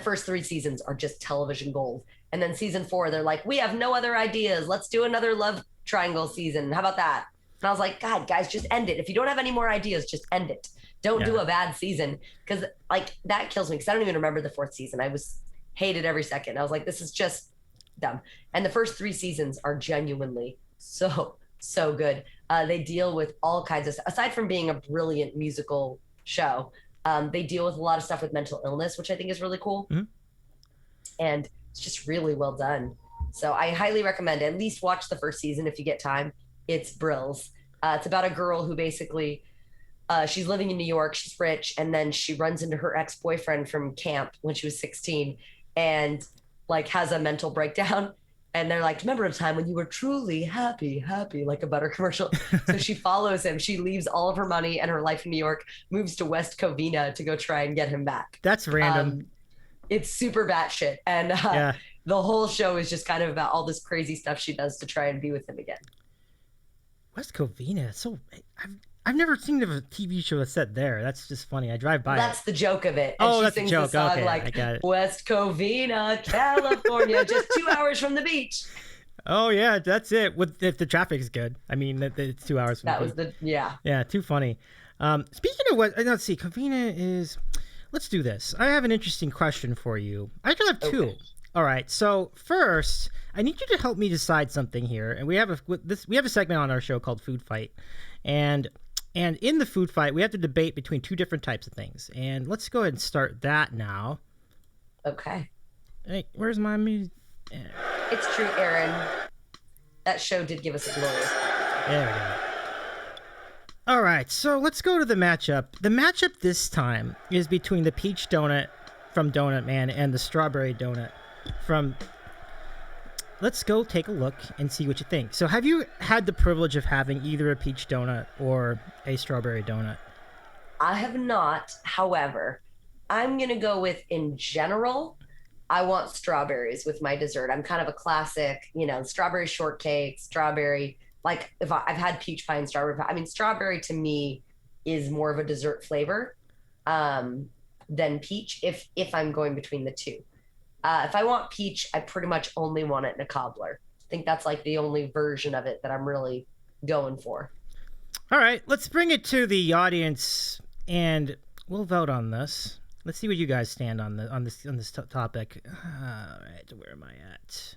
first 3 seasons are just television gold, and then season 4, they're like, we have no other ideas. Let's do another love triangle season. How about that? And I was like, God, guys, just end it. If you don't have any more ideas, just end it. Don't do a bad season, because like that kills me. Because I don't even remember the 4th season. I hated every second. I was like, this is just dumb. And the first 3 seasons are genuinely so good. They deal with all kinds of stuff. Aside from being a brilliant musical show, they deal with a lot of stuff with mental illness, which I think is really cool. Mm-hmm. And it's just really well done. So I highly recommend at least watch the first season if you get time. It's brills. It's about a girl who basically, she's living in New York, she's rich, and then she runs into her ex-boyfriend from camp when she was 16 and like has a mental breakdown. And they're like, remember a time when you were truly happy, like a butter commercial. So she follows him. She leaves all of her money and her life in New York, moves to West Covina to go try and get him back. That's random. It's super batshit. And the whole show is just kind of about all this crazy stuff she does to try and be with him again. West Covina. So I've never seen a TV show that's set there. That's just funny. I drive by. That's the joke of it. And oh, she that's sings the joke. The song Okay, like, I got it. West Covina, California, just 2 hours from the beach. Oh yeah, that's it. If the traffic's good, I mean, it's 2 hours. From that the was beach. Yeah, too funny. Speaking of what, let's see. Covina is. Let's do this. I have an interesting question for you. I actually have 2. Okay. All right. So first, I need you to help me decide something here. And we have a segment on our show called Food Fight, and in the food fight, we have to debate between 2 different types of things. And let's go ahead and start that now. Okay. Hey, where's my music? Yeah. It's true, Aaron. That show did give us a glorious. There we go. All right, so let's go to the matchup. The matchup this time is between the peach donut from Donut Man and the strawberry donut from... Let's go take a look and see what you think. So have you had the privilege of having either a peach donut or a strawberry donut? I have not. However, I'm going to go with, in general, I want strawberries with my dessert. I'm kind of a classic, strawberry shortcake, strawberry... Like if I've had peach pie and strawberry pie. I mean, strawberry to me is more of a dessert flavor than peach if I'm going between the 2. If I want peach, I pretty much only want it in a cobbler. I think that's like the only version of it that I'm really going for. All right, let's bring it to the audience and we'll vote on this. Let's see where you guys stand on this topic. All right, where am I at?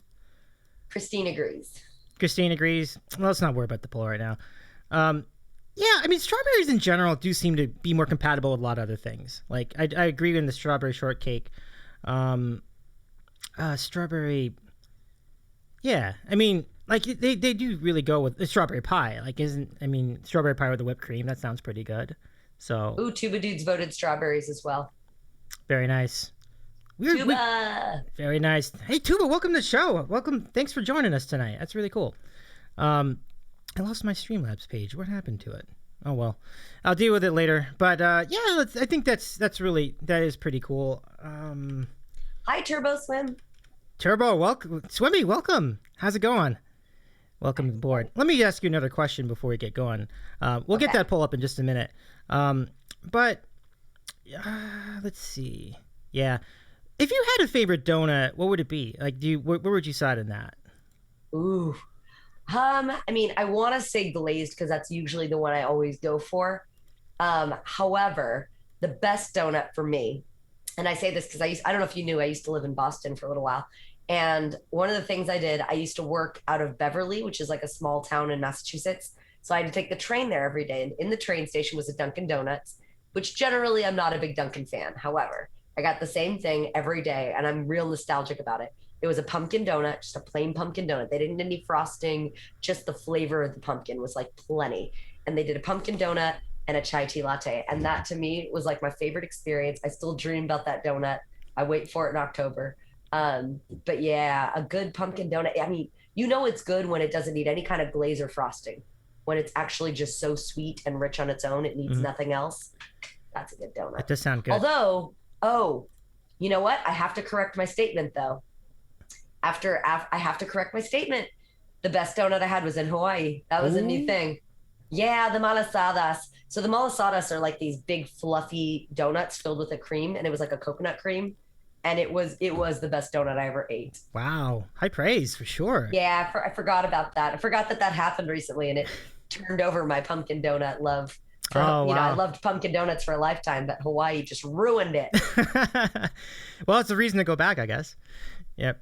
Christine agrees. Christine agrees. Well, let's not worry about the poll right now. Yeah, I mean, strawberries in general do seem to be more compatible with a lot of other things. Like, I agree in the strawberry shortcake. Strawberry... Yeah, I mean, like, they do really go with the strawberry pie. Like, strawberry pie with the whipped cream, that sounds pretty good. So... Ooh, Tuba Dudes voted strawberries as well. Very nice. Tuba! Very nice. Hey, Tuba, welcome to the show. Welcome. Thanks for joining us tonight. That's really cool. I lost my Streamlabs page. What happened to it? Oh well, I'll deal with it later. But yeah, I think that is pretty cool. Hi, Turbo Swim. Turbo, welcome, Swimmy, welcome. How's it going? Welcome to the board. Let me ask you another question before we get going. We'll get that poll up in just a minute. But let's see. Yeah, if you had a favorite donut, what would it be? Like, where would you side in that? Ooh. I mean, I want to say glazed because that's usually the one I always go for. However, the best donut for me, and I say this because I don't know if you knew, I used to live in Boston for a little while. And one of the things I did, I used to work out of Beverly, which is like a small town in Massachusetts. So I had to take the train there every day. And in the train station was a Dunkin' Donuts, which generally I'm not a big Dunkin' fan. However, I got the same thing every day and I'm real nostalgic about it. It was a pumpkin donut, just a plain pumpkin donut. They didn't need any frosting, just the flavor of the pumpkin was like plenty. And they did a pumpkin donut and a chai tea latte. And that to me was like my favorite experience. I still dream about that donut. I wait for it in October. But yeah, a good pumpkin donut. I mean, it's good when it doesn't need any kind of glaze or frosting. When it's actually just so sweet and rich on its own, it needs nothing else. That's a good donut. That does sound good. Although, you know what? I have to correct my statement though. I have to correct my statement. The best donut I had was in Hawaii. That was a new thing. Yeah, the malasadas. So the malasadas are like these big fluffy donuts filled with a cream, and it was like a coconut cream. And it was the best donut I ever ate. Wow. High praise for sure. Yeah, I forgot about that. I forgot that happened recently and it turned over my pumpkin donut love. So, wow. I loved pumpkin donuts for a lifetime, but Hawaii just ruined it. Well, it's a reason to go back, I guess. Yep.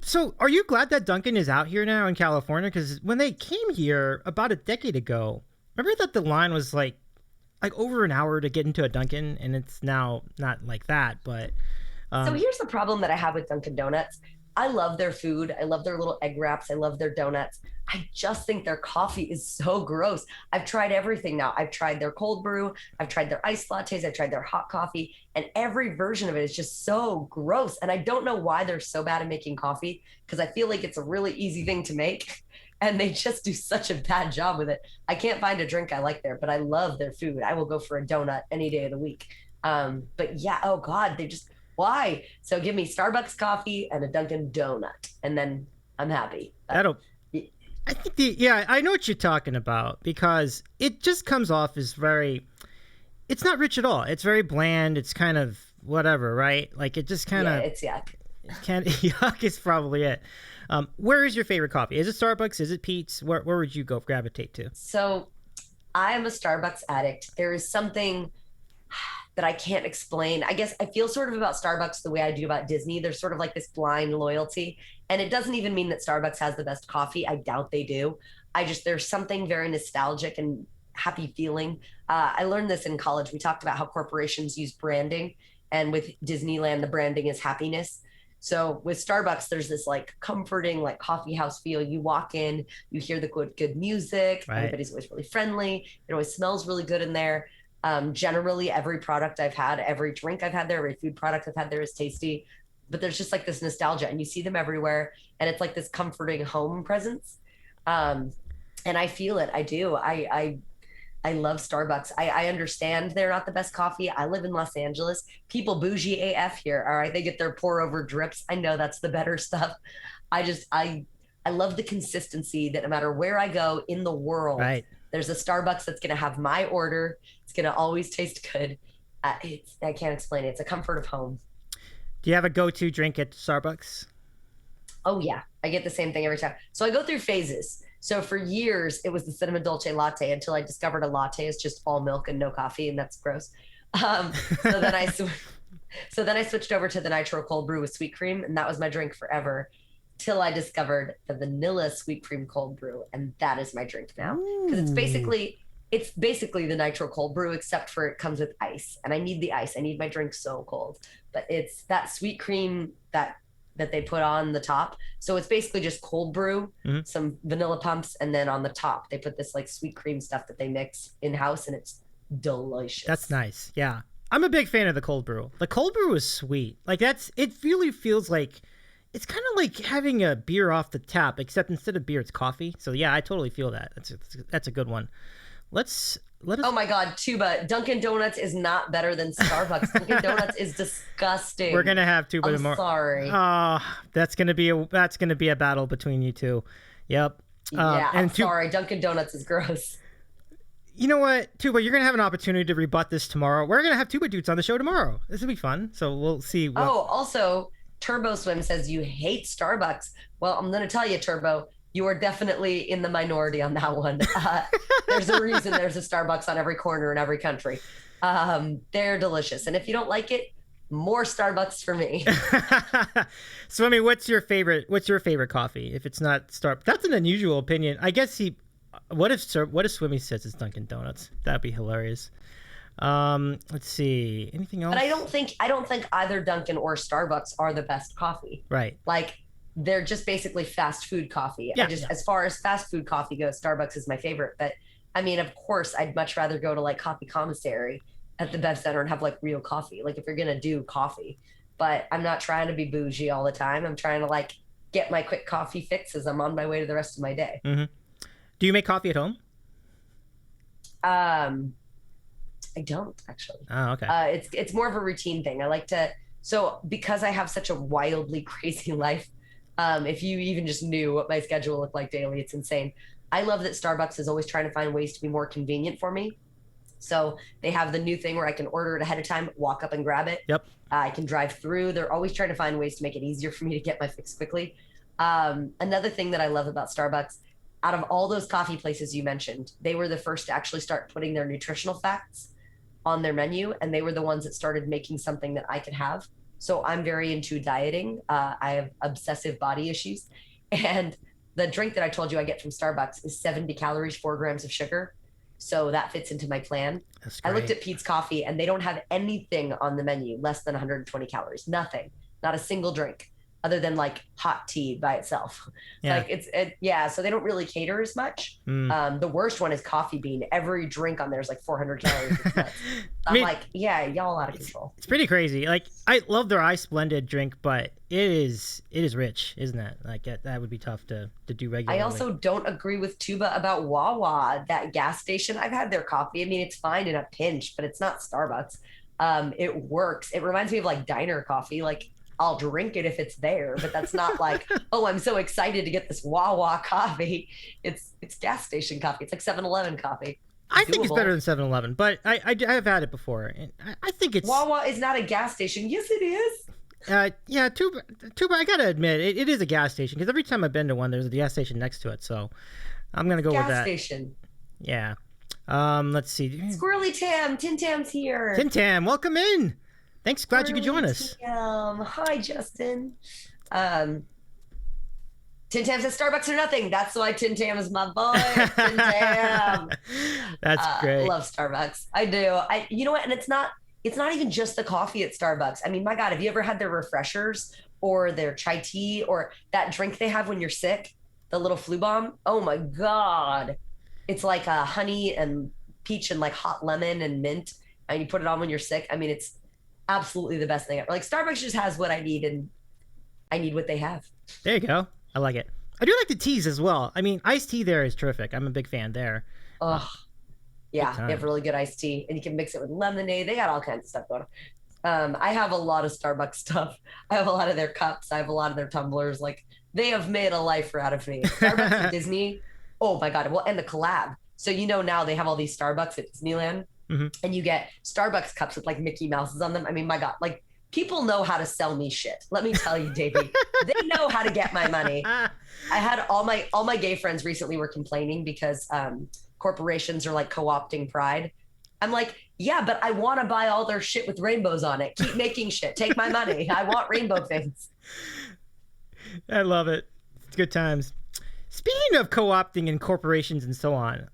So are you glad that Dunkin' is out here now in California? Because when they came here about a decade ago, remember that the line was like over an hour to get into a Dunkin', and it's now not like that, but so here's the problem that I have with Dunkin' Donuts. I love their food. I love their little egg wraps. I love their donuts. I just think their coffee is so gross. I've tried everything now. I've tried their cold brew. I've tried their iced lattes. I've tried their hot coffee. And every version of it is just so gross. And I don't know why they're so bad at making coffee because I feel like it's a really easy thing to make. And they just do such a bad job with it. I can't find a drink I like there, but I love their food. I will go for a donut any day of the week. But yeah, oh God, why? So give me Starbucks coffee and a Dunkin' Donut, and then I'm happy. I think I know what you're talking about because it just comes off as it's not rich at all. It's very bland. It's kind of whatever, right? Like it just kind of. Yeah, it's yuck. Yuck is probably it. Where is your favorite coffee? Is it Starbucks? Is it Pete's? Where would you go gravitate to? So I am a Starbucks addict. There is something that I can't explain. I guess I feel sort of about Starbucks the way I do about Disney. There's sort of like this blind loyalty. And it doesn't even mean that Starbucks has the best coffee. I doubt they do. There's something very nostalgic and happy feeling. I learned this in college. We talked about how corporations use branding. And with Disneyland, the branding is happiness. So with Starbucks, there's this like comforting, like coffee house feel. You walk in, you hear the good music. Right. Everybody's always really friendly. It always smells really good in there. Generally, every product I've had, every drink I've had there, every food product I've had there is tasty. But there's just like this nostalgia, and you see them everywhere, and it's like this comforting home presence. And I feel it. I do. I love Starbucks. I understand they're not the best coffee. I live in Los Angeles. People bougie AF here. All right, they get their pour over drips. I know that's the better stuff. I love the consistency that no matter where I go in the world, right, there's a Starbucks that's going to have my order. It's going to always taste good. I can't explain it. It's a comfort of home. Do you have a go-to drink at Starbucks? Oh, yeah. I get the same thing every time. So I go through phases. So for years, it was the cinnamon dolce latte until I discovered a latte is just all milk and no coffee, and that's gross. So then I switched over to the nitro cold brew with sweet cream, and that was my drink forever. Till I discovered the vanilla sweet cream cold brew, and that is my drink now. Because it's basically the nitro cold brew, except for it comes with ice, and I need the ice. I need my drink so cold, but it's that sweet cream that they put on the top. So it's basically just cold brew, some vanilla pumps, and then on the top they put this like sweet cream stuff that they mix in house, and it's delicious. That's nice. Yeah, I'm a big fan of the cold brew. The cold brew is sweet. Like it really feels like. It's kind of like having a beer off the tap, except instead of beer, it's coffee. So yeah, I totally feel that. That's a good one. let's let us. Oh my God, Tuba, Dunkin' Donuts is not better than Starbucks. Dunkin' Donuts is We're disgusting. gonna have two, but I'm tomorrow. sorry. Oh, that's gonna be a battle between you two. Yep. Yeah, I'm And two, sorry. Dunkin' Donuts is gross. you know what, Tuba, you're gonna have an opportunity to rebut this tomorrow. We're gonna have Tuba Dudes on the show tomorrow. This will be fun. So we'll see what. Oh, also, Turbo Swim says you hate Starbucks. Well, I'm going to tell you, Turbo, you are definitely in the minority on that one. There's a reason there's a Starbucks on every corner in every country. They're delicious. And if you don't like it, more Starbucks for me. So I mean, what's your favorite? What's your favorite coffee? If it's not Starbucks, that's an unusual opinion. I guess he. What if Swimmy says it's Dunkin' Donuts? That'd be hilarious. Let's see. Anything else? But I don't think either Dunkin' or Starbucks are the best coffee. Right. Like they're just basically fast food coffee. Yeah, As far as fast food coffee goes, Starbucks is my favorite. But I mean, of course, I'd much rather go to like Coffee Commissary at the Bev Center and have like real coffee. Like if you're gonna do coffee, but I'm not trying to be bougie all the time. I'm trying to like get my quick coffee fix as I'm on my way to the rest of my day. Mm-hmm. Do you make coffee at home? I don't actually. Oh, okay. It's more of a routine thing. I like to because I have such a wildly crazy life. If you even just knew what my schedule looked like daily, it's insane. I love that Starbucks is always trying to find ways to be more convenient for me. So they have the new thing where I can order it ahead of time, walk up and grab it. Yep. I can drive through. They're always trying to find ways to make it easier for me to get my fix quickly. Another thing that I love about Starbucks, out of all those coffee places you mentioned, they were the first to actually start putting their nutritional facts on their menu, and they were the ones that started making something that I could have. So I'm very into dieting. I have obsessive body issues, and the drink that I told you I get from Starbucks is 70 calories, 4 grams of sugar. So that fits into my plan. That's great. I looked at Pete's Coffee, and they don't have anything on the menu less than 120 calories. Nothing, not a single drink, other than like hot tea by itself. Yeah. Like so they don't really cater as much. The worst one is coffee bean. Every drink on there is like 400 calories. I'm like, yeah, y'all out of control. It's pretty crazy. Like I love their ice blended drink, but it is rich, isn't it? Like that would be tough to do regularly. I also don't agree with Tuba about Wawa, that gas station. I've had their coffee. I mean, it's fine in a pinch, but it's not Starbucks. It works. It reminds me of like diner coffee. Like I'll drink it if it's there, but that's not like, oh, I'm so excited to get this Wawa coffee. It's gas station coffee. It's like 7-Eleven coffee. I think it's better than 7-Eleven, but I have had it before, and I think it's Wawa is not a gas station. Yes, it is. Yeah, Tuba, I gotta admit, it is a gas station because every time I've been to one, there's a gas station next to it. So I'm gonna go with that. Gas station. Yeah. Let's see. Squirrely Tam, Tin Tam's here. Tin Tam, welcome in. Thanks, glad you could join us. Hi, Justin. Tin Tam says Starbucks or nothing. That's why Tin Tam is my boy. Tin Tam. That's great. I love Starbucks. I do. You know what? And it's not even just the coffee at Starbucks. I mean, my God, have you ever had their refreshers or their chai tea or that drink they have when you're sick? The little flu bomb? Oh my God. It's like honey and peach and like hot lemon and mint. And you put it on when you're sick. I mean, it's absolutely the best thing ever. Like Starbucks just has what I need, and I need what they have. There you go. I like it. I do like the teas as well. I mean, iced tea there is terrific. I'm a big fan there. Oh, yeah, they have really good iced tea, and you can mix it with lemonade. They got all kinds of stuff going on. I have a lot of Starbucks stuff. I have a lot of their cups. I have a lot of their tumblers. Like they have made a lifer out of me. Starbucks and Disney. Oh my God. Well, and the collab. So now they have all these Starbucks at Disneyland. Mm-hmm. And you get Starbucks cups with like Mickey Mouses on them. I mean, my God, like people know how to sell me shit. Let me tell you, Davy, they know how to get my money. I had all my gay friends recently were complaining because corporations are like co-opting Pride. I'm like, yeah, but I want to buy all their shit with rainbows on it. Keep making shit. Take my money. I want rainbow things. I love it. It's good times. Speaking of co-opting and corporations and so on,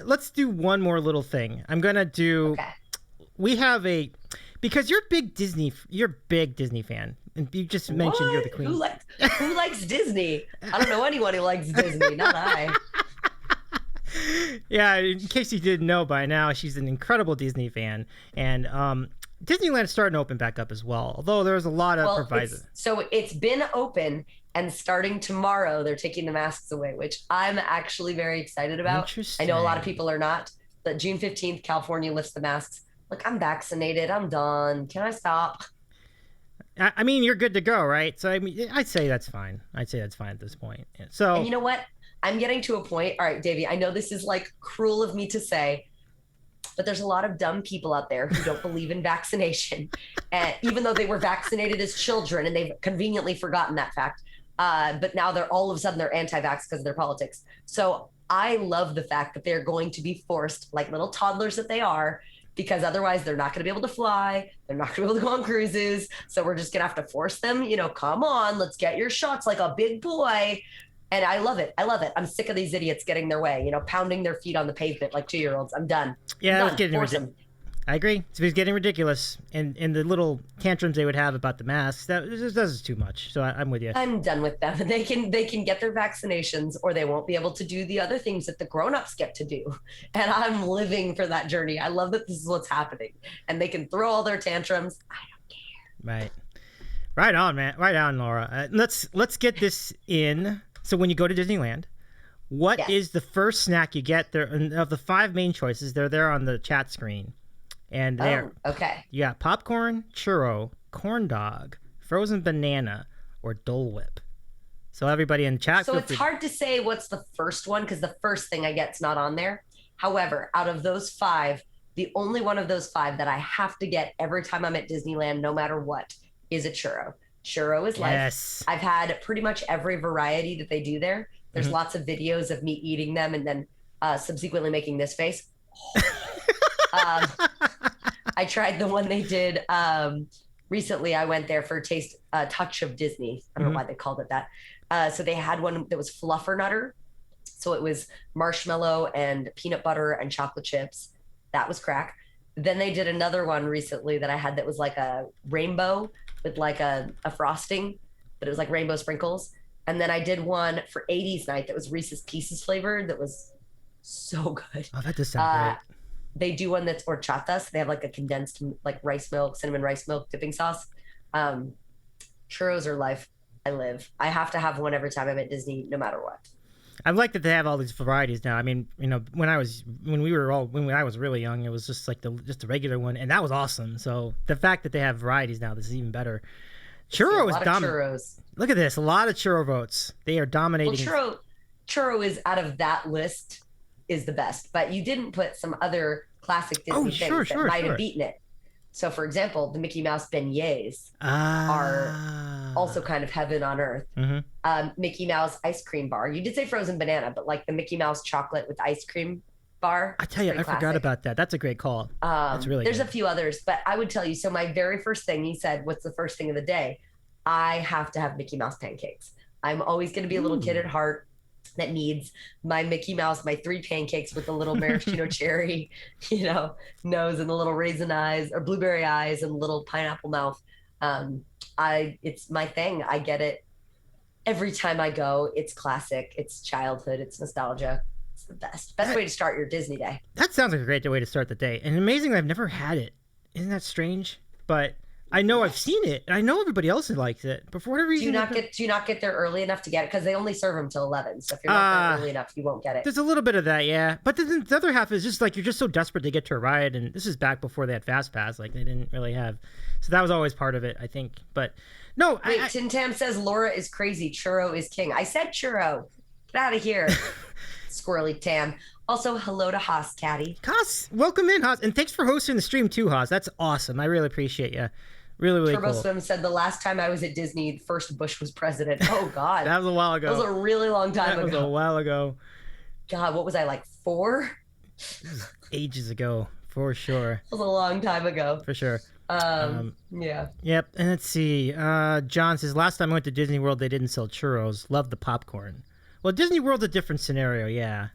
let's do one more little thing. I'm going to do, okay. We have because you're a big Disney fan. And you just mentioned you're the queen. Who likes Disney? I don't know anyone who likes Disney, not I. Yeah, in case you didn't know by now, she's an incredible Disney fan. And Disneyland's starting to open back up as well, although there's a lot of provisos. So it's been open, and starting tomorrow, they're taking the masks away, which I'm actually very excited about. Interesting. I know a lot of people are not. But June 15th, California lifts the masks. Look, I'm vaccinated. I'm done. Can I stop? I mean, you're good to go, right? So I mean, I'd say that's fine. I'd say that's fine at this point. Yeah. And So you know what? I'm getting to a point. All right, Davey, I know this is like cruel of me to say, but there's a lot of dumb people out there who don't believe in vaccination. And even though they were vaccinated as children and they've conveniently forgotten that fact, but now they're all of a sudden they're anti-vax because of their politics. So I love the fact that they're going to be forced, like little toddlers that they are, because otherwise they're not going to be able to fly. They're not going to be able to go on cruises. So we're just going to have to force them, come on, let's get your shots like a big boy. And I love it. I love it. I'm sick of these idiots getting their way, pounding their feet on the pavement like 2-year-olds. I'm done. yeah, I'm that was done. getting Force ridiculous. them. I agree. So it's getting ridiculous, and the little tantrums they would have about the masks, that this is too much. So I'm with you. I'm done with them. They can get their vaccinations, or they won't be able to do the other things that the grown-ups get to do. And I'm living for that journey. I love that this is what's happening. And they can throw all their tantrums. I don't care. Right. Right on, man. Right on, Laura. Let's get this in. So when you go to Disneyland, what Yes. is the first snack you get there? And of the 5 main choices, they're there on the chat screen. And there, Okay. you got popcorn, churro, corn dog, frozen banana, or Dole Whip. So everybody in chat, So feel it's free- hard to say what's the first one because the first thing I get's not on there. However, out of those 5, the only one of those 5 that I have to get every time I'm at Disneyland, no matter what, is a churro. Churro is life. Yes. I've had pretty much every variety that they do there. There's Mhm. lots of videos of me eating them and then subsequently making this face. um, I tried the one they did recently. I went there for Taste Touch of Disney. I don't know why they called it that. So they had one that was Fluffernutter. So it was marshmallow and peanut butter and chocolate chips. That was crack. Then they did another one recently that I had that was like a rainbow with like a frosting, but it was like rainbow sprinkles. And then I did one for 80s night that was Reese's Pieces flavored that was so good. Oh, that does sound great. They do one that's horchata. So they have like a condensed like rice milk, cinnamon rice milk dipping sauce. Churros are life. I live. I have to have one every time I'm at Disney, no matter what. I like that they have all these varieties now. I mean, when I was really young, it was just like the regular one, and that was awesome. So the fact that they have varieties now, this is even better. Churro is dominant. Churros. Look at this, a lot of churro votes. They are dominating. Well, churro is out of that list is the best, but you didn't put some other classic Disney things that might have beaten it. So, for example, the Mickey Mouse beignets are also kind of heaven on earth. Mickey Mouse ice cream bar. You did say frozen banana, but like the Mickey Mouse chocolate with ice cream bar. I tell you, I forgot about that. That's a great call. That's really There's good. a few others, but I would tell you. So my very first thing you said, what's the first thing of the day? I have to have Mickey Mouse pancakes. I'm always going to be a little kid at heart that needs my Mickey Mouse, my 3 pancakes with the little maraschino cherry, nose and the little raisin eyes or blueberry eyes and the little pineapple mouth. It's my thing. I get it every time I go. It's classic. It's childhood. It's nostalgia. It's the best way to start your Disney day. That sounds like a great way to start the day. And amazing, I've never had it. Isn't that strange? But I know I've seen it. And I know everybody else likes it. But for whatever reason, do you not get there early enough to get it? Because they only serve them till 11. So if you're not there early enough, you won't get it. There's a little bit of that, yeah. But then the other half is just like you're just so desperate to get to a ride, and this is back before they had Fast Pass. Like they didn't really have, so that was always part of it, I think. But no, wait. Tin Tam says Laura is crazy. Churro is king. I said churro. Get out of here, squirrely Tam. Also, hello to Haas Caddy. Haas, welcome in, Haas, and thanks for hosting the stream too, Haas. That's awesome. I really appreciate you. Really, really Turbo cool. Swim said the last time I was at Disney, first Bush was president. Oh God, that was a while ago. That was a really long time ago. That was a while ago. God, what was I like 4? Ages ago, for sure. It was a long time ago. For sure. Yeah. Yep. And let's see. John says last time I went to Disney World, they didn't sell churros. Love the popcorn. Well, Disney World's a different scenario. Yeah.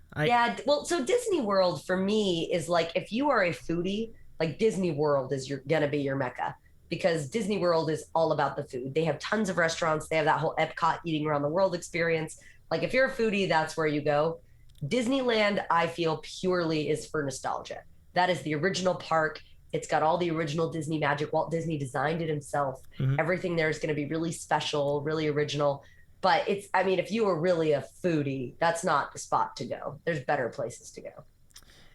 Well, so Disney World for me is like if you are a foodie, like Disney World is gonna be your mecca. Because Disney World is all about the food. They have tons of restaurants. They have that whole Epcot eating around the world experience. Like if you're a foodie, that's where you go. Disneyland, I feel purely is for nostalgia. That is the original park. It's got all the original Disney magic. Walt Disney designed it himself. Everything there is going to be really special, really original. But if you are really a foodie, that's not the spot to go. There's better places to go.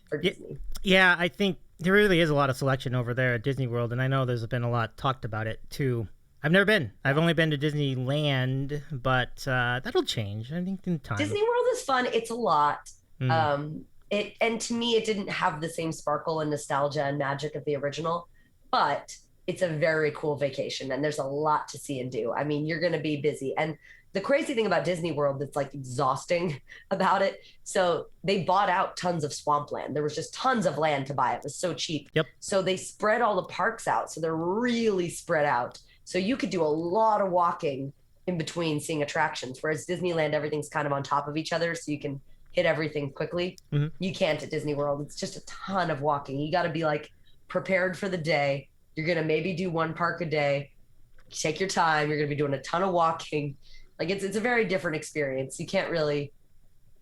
for Disney. Yeah, I think there really is a lot of selection over there at Disney World, and I know there's been a lot talked about it too. I've never been. I've only been to Disneyland, but that'll change, I think, in time. Disney World is fun. It's a lot. Mm. And to me, it didn't have the same sparkle and nostalgia and magic of the original, but it's a very cool vacation, and there's a lot to see and do. I mean, you're going to be busy. And the crazy thing about Disney World that's like exhausting about it. So they bought out tons of swampland. There was just tons of land to buy. It was so cheap. Yep. So they spread all the parks out. So they're really spread out. So you could do a lot of walking in between seeing attractions. Whereas Disneyland, everything's kind of on top of each other. So you can hit everything quickly. Mm-hmm. You can't at Disney World. It's just a ton of walking. You got to be like prepared for the day. You're going to maybe do one park a day. Take your time. You're going to be doing a ton of walking. Like it's a very different experience. You can't really,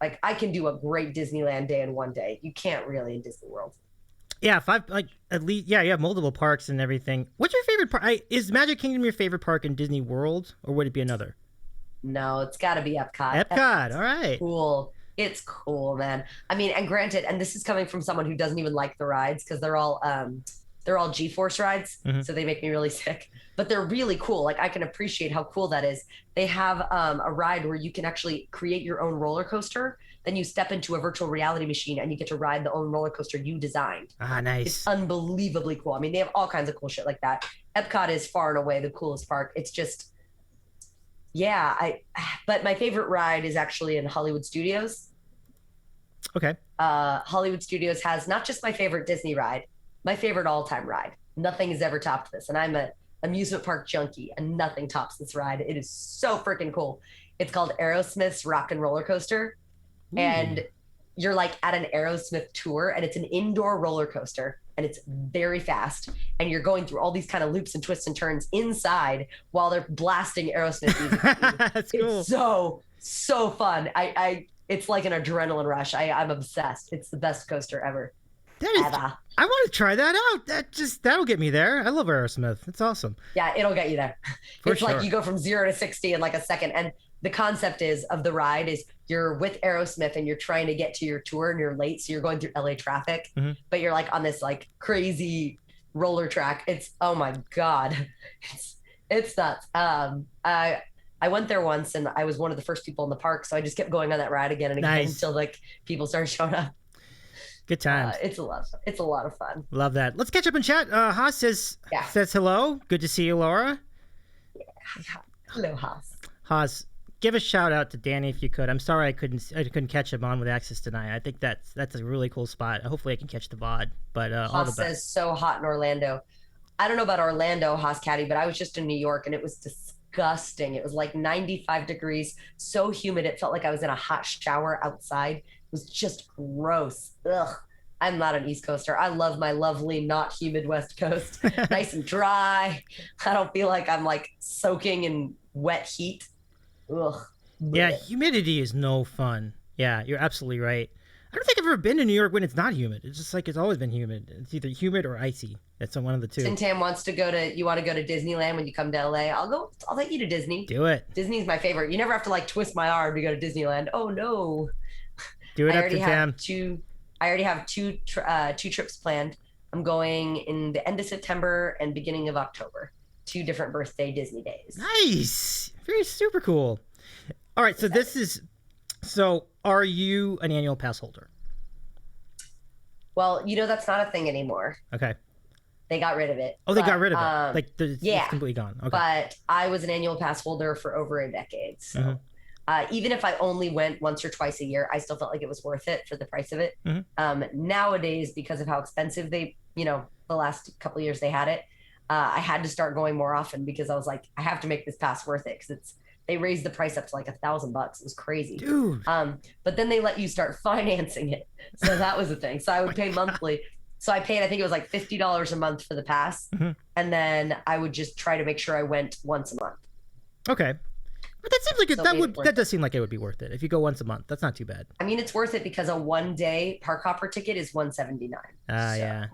like, I can do a great Disneyland day in one day. You can't really in Disney World. Yeah, if I've like at least you have multiple parks and everything. What's your favorite park? Is Magic Kingdom your favorite park in Disney World, or would it be another? No, it's got to be Epcot. Epcot, all right. Cool. It's cool, man. I mean, and granted, and this is coming from someone who doesn't even like the rides because they're all G-force rides, so they make me really sick. But they're really cool. Like I can appreciate how cool that is. They have a ride where you can actually create your own roller coaster. Then you step into a virtual reality machine and you get to ride the own roller coaster you designed. Ah, nice. It's unbelievably cool. I mean, they have all kinds of cool shit like that. Epcot is far and away the coolest park. It's just, yeah. But my favorite ride is actually in Hollywood Studios. Okay. Hollywood Studios has not just my favorite Disney ride, my favorite all-time ride. Nothing has ever topped this. And I'm a amusement park junkie and nothing tops this ride. It is so freaking cool. It's called Aerosmith's Rock and Roller Coaster. And you're like at an Aerosmith tour, and it's an indoor roller coaster, and it's very fast. And you're going through all these kind of loops and twists and turns inside while they're blasting Aerosmith music. That's cool. It's so fun. It's like an adrenaline rush. I'm obsessed. It's the best coaster ever. I want to try that out. That'll get me there. I love Aerosmith. It's awesome. Yeah, it'll get you there. For it's sure. like you go from 0 to 60 in like a second. And the concept of the ride is you're with Aerosmith and you're trying to get to your tour and you're late. So you're going through LA traffic, but you're like on this like crazy roller track. It's, oh my God. It's nuts. I went there once and I was one of the first people in the park. So I just kept going on that ride again and again until like people started showing up. Good times. It's a lot of fun. It's a lot of fun. Love that. Let's catch up and chat. Haas says hello. Good to see you, Laura. Yeah. Hello, Haas. Haas, give a shout out to Danny if you could. I'm sorry I couldn't catch him on with Access tonight. I think that's a really cool spot. Hopefully I can catch the VOD. But all the best. Says so hot in Orlando. I don't know about Orlando, Haas Caddy, but I was just in New York and it was disgusting. It was like 95 degrees, so humid. It felt like I was in a hot shower outside. It was just gross. Ugh. I'm not an East Coaster. I love my lovely, not humid West Coast. Nice and dry. I don't feel like I'm like soaking in wet heat. Ugh. Yeah, humidity is no fun. Yeah, you're absolutely right. I don't think I've ever been to New York when it's not humid. It's just like it's always been humid. It's either humid or icy. That's one of the two. Tim wants to you want to go to Disneyland when you come to LA? I'll take you to Disney. Do it. Disney's my favorite. You never have to like twist my arm to go to Disneyland. Oh no. Do it up to Tim. I already have two trips planned. I'm going in the end of September and beginning of October. 2 different birthday Disney days. Nice. Very super cool. All right, so are you an annual pass holder? Well, that's not a thing anymore. Okay. They got rid of it. Oh, they got rid of it. It's completely gone. Okay. But I was an annual pass holder for over a decade. So even if I only went once or twice a year, I still felt like it was worth it for the price of it. Nowadays, because of how expensive the last couple of years they had it, I had to start going more often because I was like, I have to make this pass worth it because they raised the price up to like $1,000. It was crazy. Dude. But then they let you start financing it. So that was the thing. So I would pay monthly. So I paid, I think it was like $50 a month for the pass. And then I would just try to make sure I went once a month. Okay. But that seems like that does seem like it would be worth it. If you go once a month, that's not too bad. I mean, it's worth it because a 1-day park hopper ticket is $179. Yeah.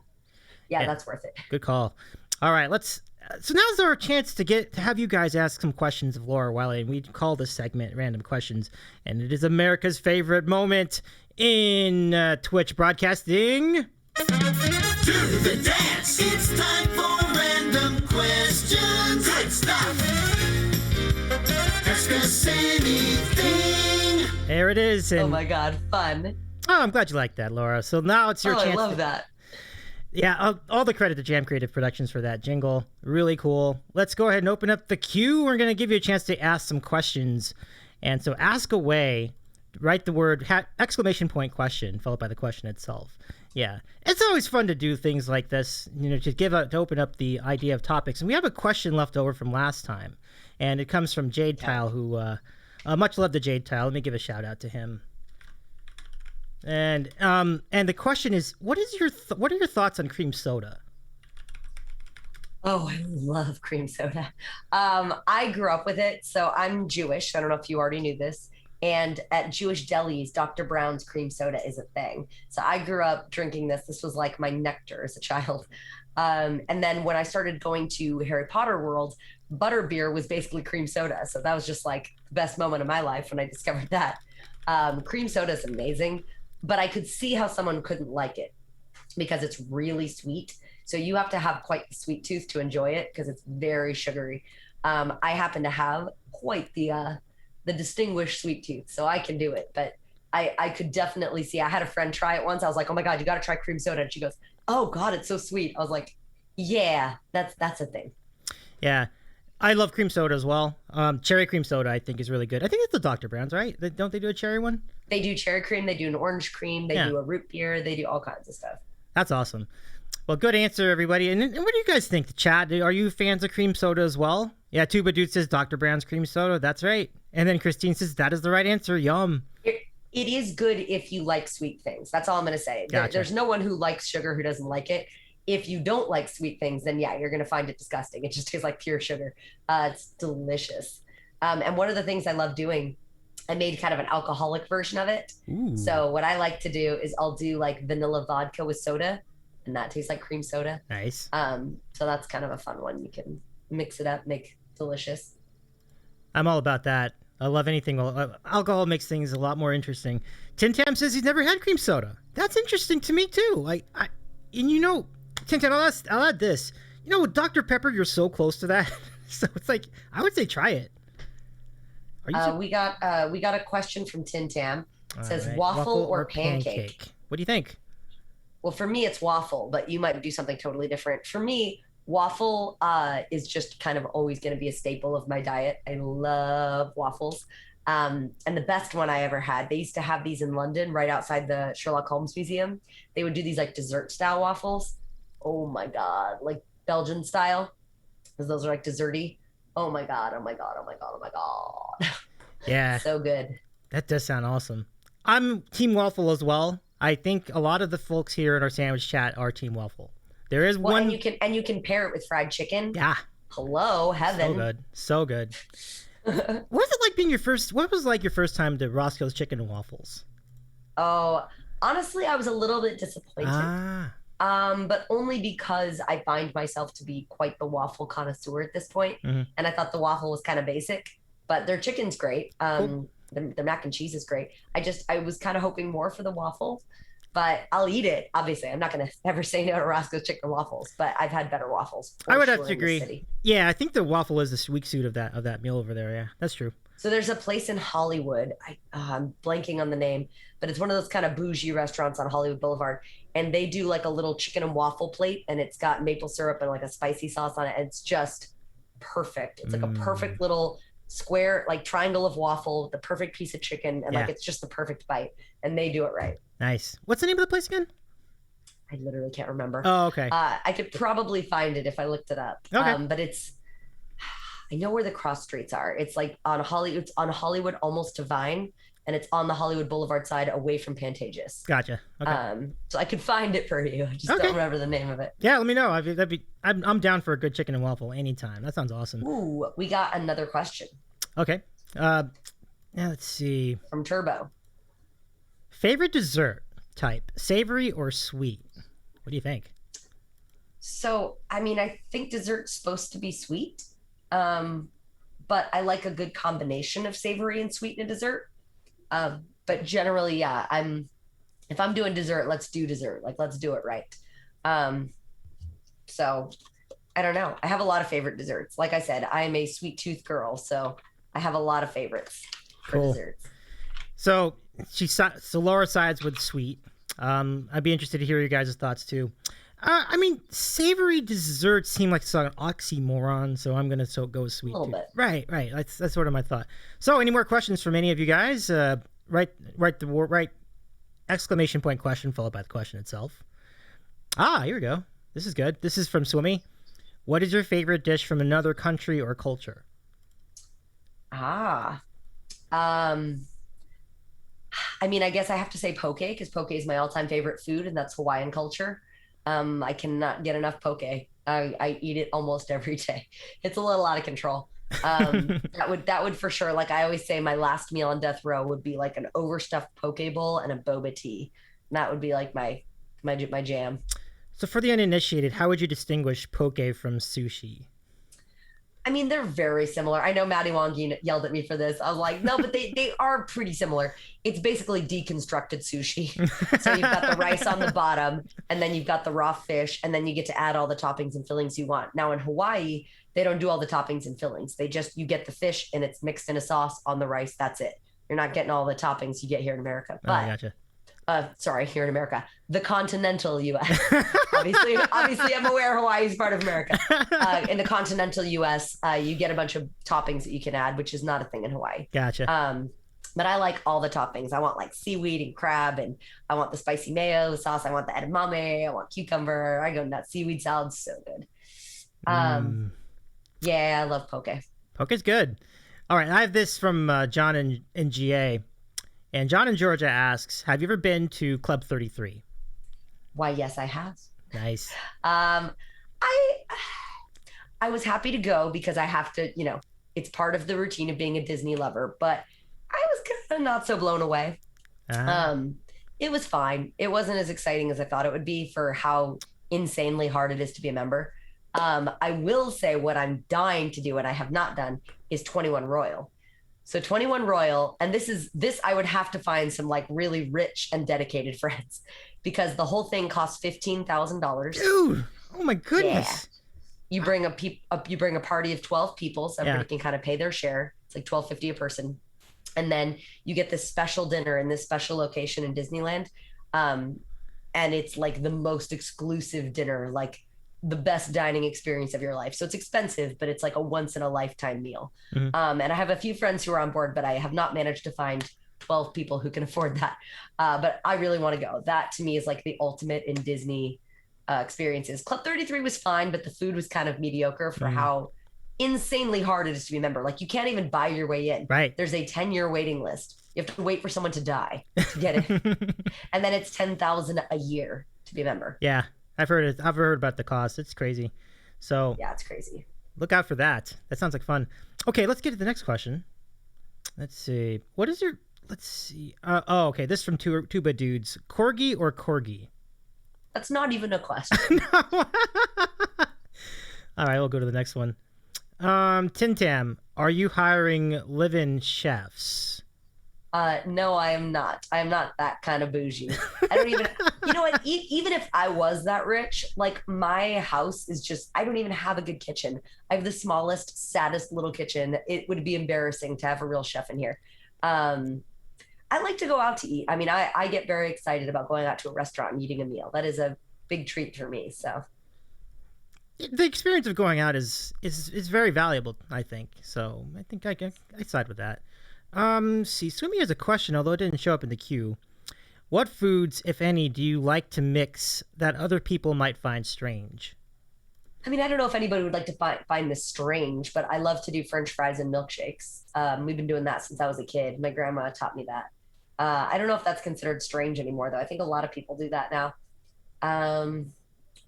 Yeah, that's worth it. Good call. All right, so now's our chance to have you guys ask some questions of Laura Wiley, and we call this segment Random Questions, and it is America's favorite moment in Twitch broadcasting. Do the dance. It's time for random questions. Good stuff. Ask us anything. There it is. And, Oh my God, fun. oh, I'm glad you liked that, Laura. So now it's your Oh, chance. I love that. Yeah, all the credit to Jam Creative Productions for that jingle. Really cool. Let's go ahead and open up the queue. We're going to give you a chance to ask some questions. And so ask away. Write the word exclamation point question followed by the question itself. Yeah, it's always fun to do things like this, to open up the idea of topics. And we have a question left over from last time, and it comes from Jade Tile, who much love to Jade Tile. Let me give a shout out to him. And the question is, what are your thoughts on cream soda? Oh, I love cream soda. I grew up with it, so I'm Jewish. I don't know if you already knew this. And at Jewish delis, Dr. Brown's cream soda is a thing. So I grew up drinking this. This was like my nectar as a child. And then when I started going to Harry Potter World, butterbeer was basically cream soda. So that was just like the best moment of my life when I discovered that. Cream soda is amazing, but I could see how someone couldn't like it because it's really sweet. So you have to have quite the sweet tooth to enjoy it because it's very sugary. I happen to have quite the distinguished sweet tooth, so I can do it. But I could definitely see. I had a friend try it once. I was like, "Oh my God, you got to try cream soda!" And she goes, "Oh God, it's so sweet." I was like, "Yeah, that's a thing." Yeah, I love cream soda as well. Cherry cream soda, I think, is really good. I think it's the Dr. Brown's, right? Don't they do a cherry one? They do cherry cream. They do an orange cream. They do a root beer. They do all kinds of stuff. That's awesome. Well, good answer, everybody. And what do you guys think? The chat, are you fans of cream soda as well? Yeah, Tuba Dude says Dr. Brown's cream soda. That's right. And then Christine says that is the right answer. Yum. It is good if you like sweet things. That's all I'm going to say. Gotcha. There's no one who likes sugar who doesn't like it. If you don't like sweet things, then yeah, you're going to find it disgusting. It just tastes like pure sugar. It's delicious. And one of the things I love doing, I made kind of an alcoholic version of it. Ooh. So what I like to do is I'll do like vanilla vodka with soda, and that tastes like cream soda. Nice. So that's kind of a fun one. You can mix it up, make delicious. I'm all about that. I love anything. Alcohol makes things a lot more interesting. Tim Tam says he's never had cream soda. That's interesting to me too. And Tim Tam, I'll add this. With Dr. Pepper, you're so close to that. So it's like, I would say try it. We got a question from Tim Tam. It says right. waffle or pancake? What do you think? Well, for me, it's waffle, but you might do something totally different. For me, waffle is just kind of always going to be a staple of my diet. I love waffles. And the best one I ever had, they used to have these in London right outside the Sherlock Holmes Museum. They would do these like dessert style waffles. Oh my God, like Belgian style, because those are like desserty. Oh my God, oh my God, oh my God, oh my God. Yeah. So good. That does sound awesome. I'm Team Waffle as well. I think a lot of the folks here in our sandwich chat are Team Waffle. There is one, and you can pair it with fried chicken. Yeah. Hello, heaven. So good. What was it like being your first time to Roscoe's Chicken and Waffles? Oh, honestly, I was a little bit disappointed. But only because I find myself to be quite the waffle connoisseur at this point. Mm-hmm. And I thought the waffle was kind of basic, but their chicken's great. Cool. The mac and cheese is great. I was kind of hoping more for the waffle, but I'll eat it. Obviously, I'm not going to ever say no to Roscoe's Chicken and Waffles, but I've had better waffles. I would have to agree. Yeah, I think the waffle is the weak suit of that meal over there. Yeah, that's true. So there's a place in Hollywood. I'm blanking on the name, but it's one of those kind of bougie restaurants on Hollywood Boulevard. And they do like a little chicken and waffle plate, and it's got maple syrup and like a spicy sauce on it. And it's just perfect. It's like a perfect little square, like triangle of waffle, the perfect piece of chicken. And like, it's just the perfect bite. And they do it right. Nice. What's the name of the place again? I literally can't remember. Oh, okay. I could probably find it if I looked it up. Okay. But I know where the cross streets are. It's like on Hollywood, almost to Vine, and it's on the Hollywood Boulevard side, away from Pantages. Gotcha. Okay. So I could find it for you. I just don't remember the name of it. Yeah, let me know. I'm down for a good chicken and waffle anytime. That sounds awesome. Ooh, we got another question. Okay. Now let's see. From Turbo. Favorite dessert type, savory or sweet? What do you think? So, I think dessert's supposed to be sweet. But I like a good combination of savory and sweet in a dessert. But generally, yeah, I'm if I'm doing dessert, let's do dessert. Like, let's do it right. Um, so I don't know. I have a lot of favorite desserts. Like I said, I am a sweet tooth girl, so I have a lot of favorites for desserts. So so Laura sides with sweet. I'd be interested to hear your guys' thoughts too. I mean, savory desserts seem like an oxymoron, so I'm gonna go with sweet. A little bit. Right. That's sort of my thought. So, any more questions from any of you guys? Write exclamation point question followed by the question itself. Here we go. This is good. This is from Swimmy. What is your favorite dish from another country or culture? I mean, I guess I have to say poke, because poke is my all-time favorite food, and that's Hawaiian culture. I cannot get enough poke. I eat it almost every day. It's a little out of control. That would for sure. Like I always say, my last meal on death row would be like an overstuffed poke bowl and a boba tea. And that would be like my jam. So for the uninitiated, how would you distinguish poke from sushi? I mean, they're very similar. I know Maddie Wong yelled at me for this. I was like, no, but they are pretty similar. It's basically deconstructed sushi. So you've got the rice on the bottom, and then you've got the raw fish, and then you get to add all the toppings and fillings you want. Now in Hawaii, they don't do all the toppings and fillings. You get the fish and it's mixed in a sauce on the rice. That's it. You're not getting all the toppings you get here in America. But gotcha. Sorry, here in America, the continental U.S. obviously, I'm aware Hawaii is part of America. In the continental U.S., you get a bunch of toppings that you can add, which is not a thing in Hawaii. Gotcha. But I like all the toppings. I want like seaweed and crab, and I want the spicy mayo sauce. I want the edamame. I want cucumber. I go nuts. Seaweed salad's so good. Yeah, I love poke. Poke's good. All right, I have this from John in GA. And John in Georgia asks, have you ever been to Club 33? Why, yes, I have. Nice. I was happy to go because I have to, it's part of the routine of being a Disney lover, but I was kind of not so blown away. It was fine. It wasn't as exciting as I thought it would be for how insanely hard it is to be a member. I will say what I'm dying to do and I have not done is 21 Royal. So 21 Royal, and this I would have to find some like really rich and dedicated friends because the whole thing costs $15,000. Dude, oh my goodness. Yeah. You bring a party of 12 people, so everybody can kind of pay their share. It's like $12.50 a person. And then you get this special dinner in this special location in Disneyland. And it's like the most exclusive dinner, like the best dining experience of your life. So it's expensive, but it's like a once in a lifetime meal. Mm-hmm. And I have a few friends who are on board, but I have not managed to find 12 people who can afford that. But I really want to go. That to me is like the ultimate in Disney experiences. Club 33 was fine, but the food was kind of mediocre for how insanely hard it is to be a member. Like you can't even buy your way in. Right. There's a 10-year waiting list. You have to wait for someone to die to get it. And then it's $10,000 a year to be a member. Yeah. I've heard about the cost. It's crazy. So yeah, it's crazy. Look out for that. That sounds like fun. Okay, let's get to the next question. Let's see. Let's see. Okay. This is from Tuba Dudes. Corgi or Corgi? That's not even a question. No. All right, we'll go to the next one. Tim Tam, are you hiring live-in chefs? No, I am not. I am not that kind of bougie. I don't even, you know what? Even if I was that rich, like my house is just, I don't even have a good kitchen. I have the smallest, saddest little kitchen. It would be embarrassing to have a real chef in here. I like to go out to eat. I mean, I get very excited about going out to a restaurant and eating a meal. That is a big treat for me. So the experience of going out is very valuable, I think. So I think I side with that. See, Swimmy has a question, although it didn't show up in the queue. What foods, if any, do you like to mix that other people might find strange? I mean, I don't know if anybody would like to find this strange, but I love to do French fries and milkshakes. We've been doing that since I was a kid. My grandma taught me that. I don't know if that's considered strange anymore, though. I think a lot of people do that now.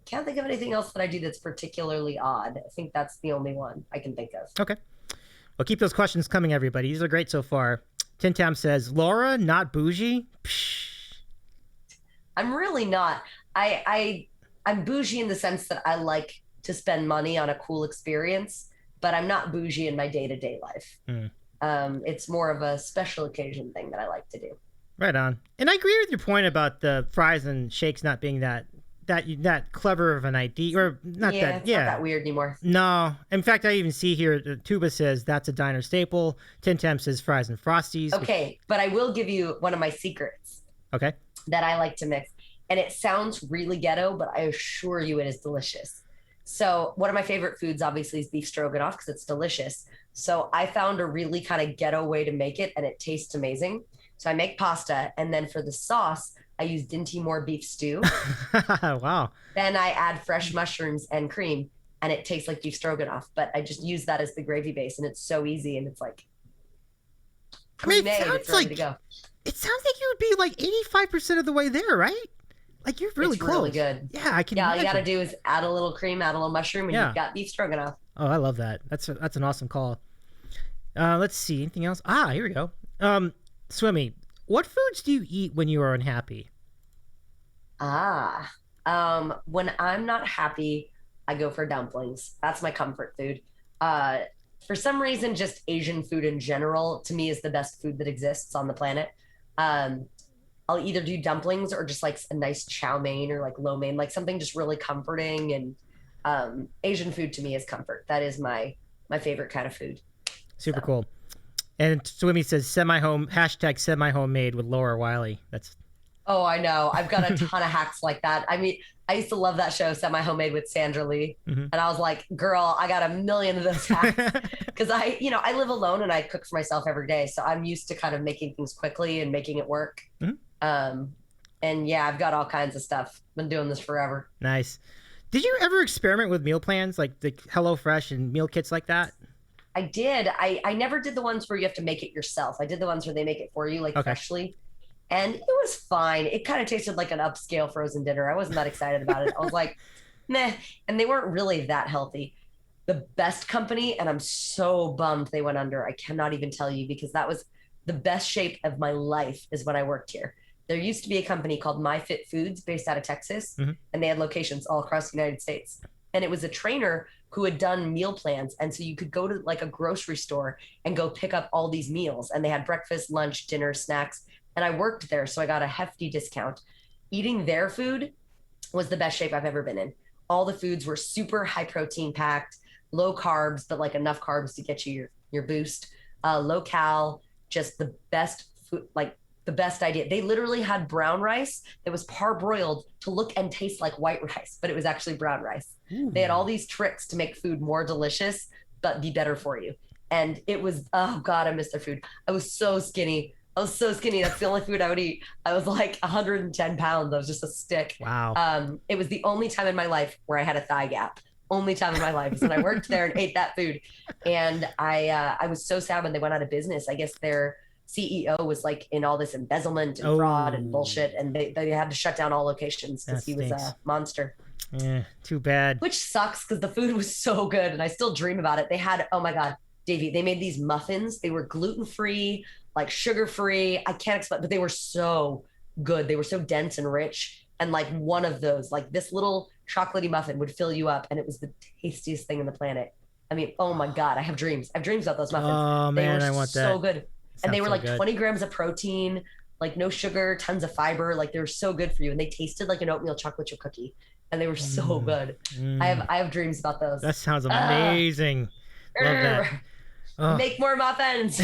Can't think of anything else that I do that's particularly odd. I think that's the only one I can think of. Okay. Well, keep those questions coming, everybody. These are great so far. Tintam says, Laura, not bougie? Psh. I'm really not. I'm bougie in the sense that I like to spend money on a cool experience, but I'm not bougie in my day-to-day life. It's more of a special occasion thing that I like to do. Right on. And I agree with your point about the fries and shakes not being that clever of an idea, or not Yeah, that. it's Yeah, not that weird anymore. no. In fact, I even see here Tuba says that's a diner staple. Tim Tam says fries and Frosties. Okay, but I will give you one of my secrets Okay. that I like to mix. And it sounds really ghetto, but I assure you it is delicious. So, one of my favorite foods, obviously, is beef stroganoff because it's delicious. So, I found a really kind of ghetto way to make it, and it tastes amazing. So, I make pasta, and then for the sauce, I use Dinty Moore beef stew. Wow. Then I add fresh mushrooms and cream, and it tastes like beef stroganoff. But I just use that as the gravy base, and it's so easy, and it's like it pre-made. sounds It's ready like to go. it sounds like you would be like 85% of the way there, right? Like you're really It's close. really good. Yeah, I can. Yeah, all you imagine. got to do is add a little cream, add a little mushroom, and Yeah. you've got beef stroganoff. Oh, I love that. That's an awesome call. Let's see. Anything else? Here we go. Swimmy, what foods do you eat when you are unhappy? When I'm not happy, I go for dumplings. That's my comfort food. For some reason, just Asian food in general, to me, is the best food that exists on the planet. I'll either do dumplings or just like a nice chow mein or like lo mein, like something just really comforting. And Asian food to me is comfort. That is my favorite kind of food. Super cool. And Swimmy says semi-home #semi-homemade with Laura Wiley. That's Oh, I know. I've got a ton of hacks like that. I mean, I used to love that show, Semi Homemade with Sandra Lee. Mhm. And I was like, girl, I got a million of those hacks. Because I live alone and I cook for myself every day. So I'm used to kind of making things quickly and making it work. Mhm. And yeah, I've got all kinds of stuff. Been doing this forever. nice. Did you ever experiment with meal plans like the HelloFresh and meal kits like that? I did. I never did the ones where you have to make it yourself. I did the ones where they make it for you, like Okay. freshly. And it was fine. It kind of tasted like an upscale frozen dinner. I wasn't that excited about it. I was like, meh. And they weren't really that healthy. The best company, and I'm so bummed they went under. I cannot even tell you because that was the best shape of my life is when I worked here. There used to be a company called My Fit Foods based out of Texas, Mhm. and they had locations all across the United States. And it was a trainer who had done meal plans. And so you could go to like a grocery store and go pick up all these meals. And they had breakfast, lunch, dinner, snacks. And I worked there, so I got a hefty discount. Eating their food was the best shape I've ever been in. All the foods were super high protein packed, low carbs, but like enough carbs to get you your boost. Low cal, just the best food, like the best idea. They literally had brown rice that was parboiled to look and taste like white rice, but it was actually brown rice. Ooh. They had all these tricks to make food more delicious, but be better for you. And it was, oh God, I miss their food. I was so skinny. That's the only food I would eat. I was like 110 pounds. I was just a stick. Wow. It was the only time in my life where I had a thigh gap. Only time in my life is when I worked there and ate that food. And I was so sad when they went out of business. I guess their CEO was like in all this embezzlement and fraud and bullshit. And they had to shut down all locations because he was stinks. a monster. Yeah, too bad. Which sucks because the food was so good. And I still dream about it. They had, oh my God, Davy, they made these muffins. They were gluten-free, like sugar-free. I can't explain, but they were so good. They were so dense and rich. And like one of those, like this little chocolatey muffin would fill you up. And it was the tastiest thing on the planet. I mean, oh my God, I have dreams. I have dreams about those muffins. Oh They man, were I want so that. good. And Sounds they were so like good. 20 grams of protein, like no sugar, tons of fiber. Like they were so good for you. And they tasted like an oatmeal chocolate chip cookie. And they were so good. Mm. I have dreams about those. That sounds amazing. Love that. Oh. Make more muffins.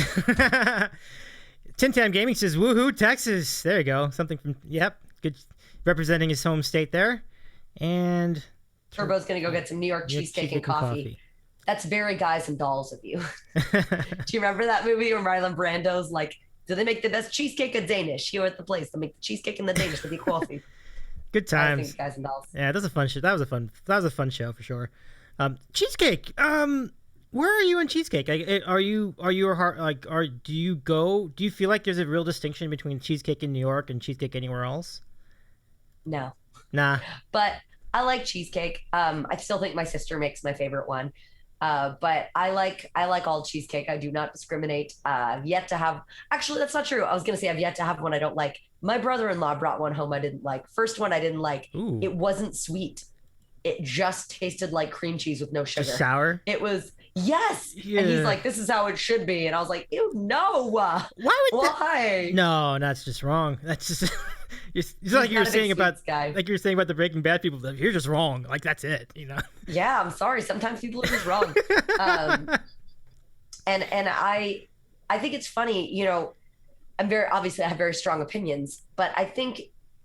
Tim Tam Gaming says, "Woohoo, Texas!" There you go. Something from good, representing his home state there. And Turbo's gonna go get some New York cheesecake and coffee. That's very Guys and Dolls of you. Do you remember that movie where Marlon Brando's like, "Do they make the best cheesecake or Danish here at the place? They make the cheesecake and the Danish with the coffee." Good I times. think Guys and Dolls. Yeah, that was a fun show. That was a fun show for sure. Cheesecake. Where are you in cheesecake? Do you feel like there's a real distinction between cheesecake in New York and cheesecake anywhere else? No, Nah. but I like cheesecake. I still think my sister makes my favorite one. But I like all cheesecake. I do not discriminate. I've yet to have, actually, that's not true. I was going to say I've yet to have one I don't like. My brother-in-law brought one home I didn't like. First one I didn't like. It wasn't sweet. It just tasted like cream cheese with no sugar. Just sour? It was, Yes. Yeah. And he's like, this is how it should be. And I was like, ew, no. Why would that? Why? No, that's just wrong. That's just it's like He's you were not a saying big about sweets guy. like you were saying about the Breaking Bad people. Like, you're just wrong. Like that's it. Yeah, I'm sorry. Sometimes people are just wrong. And I think it's funny, obviously I have very strong opinions, but I think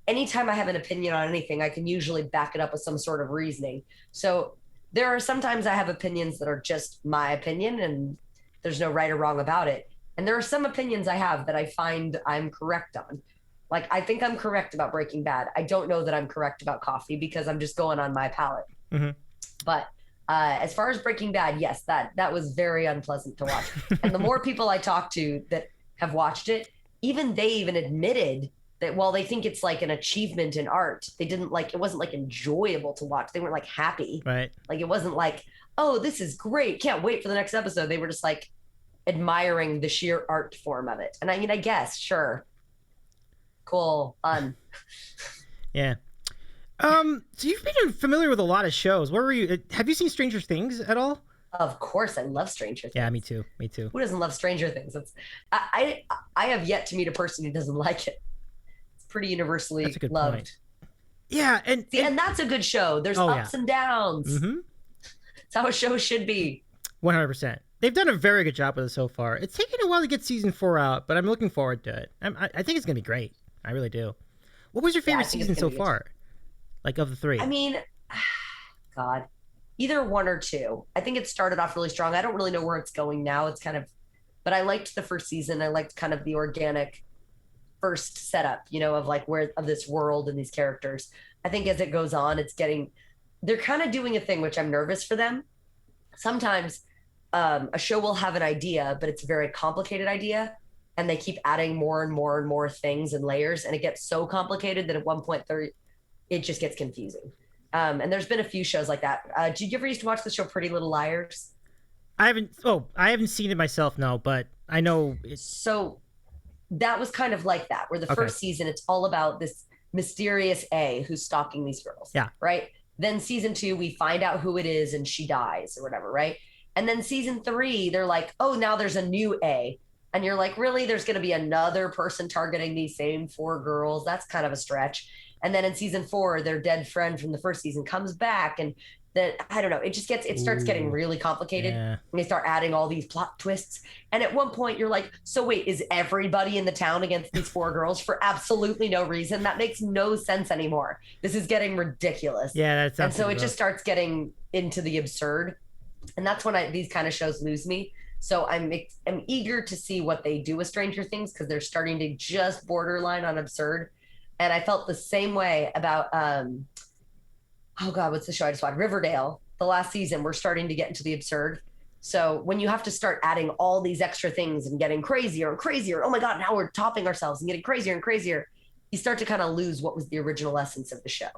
anytime I have an opinion on anything, I can usually back it up with some sort of reasoning. So there are sometimes I have opinions that are just my opinion and there's no right or wrong about it. And there are some opinions I have that I find I'm correct on. Like I think I'm correct about Breaking Bad. I don't know that I'm correct about coffee because I'm just going on my palate. Mm-hmm. But as far as Breaking Bad, yes, that was very unpleasant to watch. And the more people I talk to that have watched it, they even admitted that while they think it's like an achievement in art, it wasn't like enjoyable to watch. They weren't like happy. Right. Like it wasn't like, oh, this is great. Can't wait for the next episode. They were just like admiring the sheer art form of it. And I mean, I guess, sure. Cool. Fun. Yeah. So you've been familiar with a lot of shows. Where were you? Have you seen Stranger Things at all? Of course, I love Stranger Things. Yeah, me too. Who doesn't love Stranger Things? I have yet to meet a person who doesn't like it. It's pretty universally That's a good loved. point. Yeah, and that's a good show. There's ups and downs. Mm-hmm. It's how a show should be. 100%. They've done a very good job with it so far. It's taken a while to get season 4 out, but I'm looking forward to it. I think it's gonna be great. I really do. What was your favorite season so far? Like of the 3? I mean, God, either 1 or 2. I think it started off really strong. I don't really know where it's going now. It's kind of, but I liked the first season. I liked kind of the organic first setup, of like of this world and these characters. I think as it goes on, they're kind of doing a thing, which I'm nervous for them. Sometimes a show will have an idea, but it's a very complicated idea. And they keep adding more and more and more things and layers. And it gets so complicated that at one point it just gets confusing. And there's been a few shows like that. Did you ever used to watch the show Pretty Little Liars? I haven't seen it myself, no, but I know it's... So that was kind of like that, where the first season, it's all about this mysterious A who's stalking these girls. Yeah. Right? Then season 2, we find out who it is and she dies or whatever, right? And then season 3, they're like, oh, now there's a new A. And you're like, really? There's going to be another person targeting these same 4 girls? That's kind of a stretch. And then in season 4, their dead friend from the first season comes back, and then I don't know. It starts getting really complicated, and they start adding all these plot twists. And at one point, you're like, so wait, is everybody in the town against these 4 girls for absolutely no reason? That makes no sense anymore. This is getting ridiculous. Yeah, that's and so it just starts getting into the absurd, and that's when these kind of shows lose me. So I'm eager to see what they do with Stranger Things, because they're starting to just borderline on absurd. And I felt the same way about, oh God, what's the show I just watched? Riverdale. The last season, we're starting to get into the absurd. So when you have to start adding all these extra things and getting crazier and crazier, oh my God, now we're topping ourselves and getting crazier and crazier, you start to kind of lose what was the original essence of the show.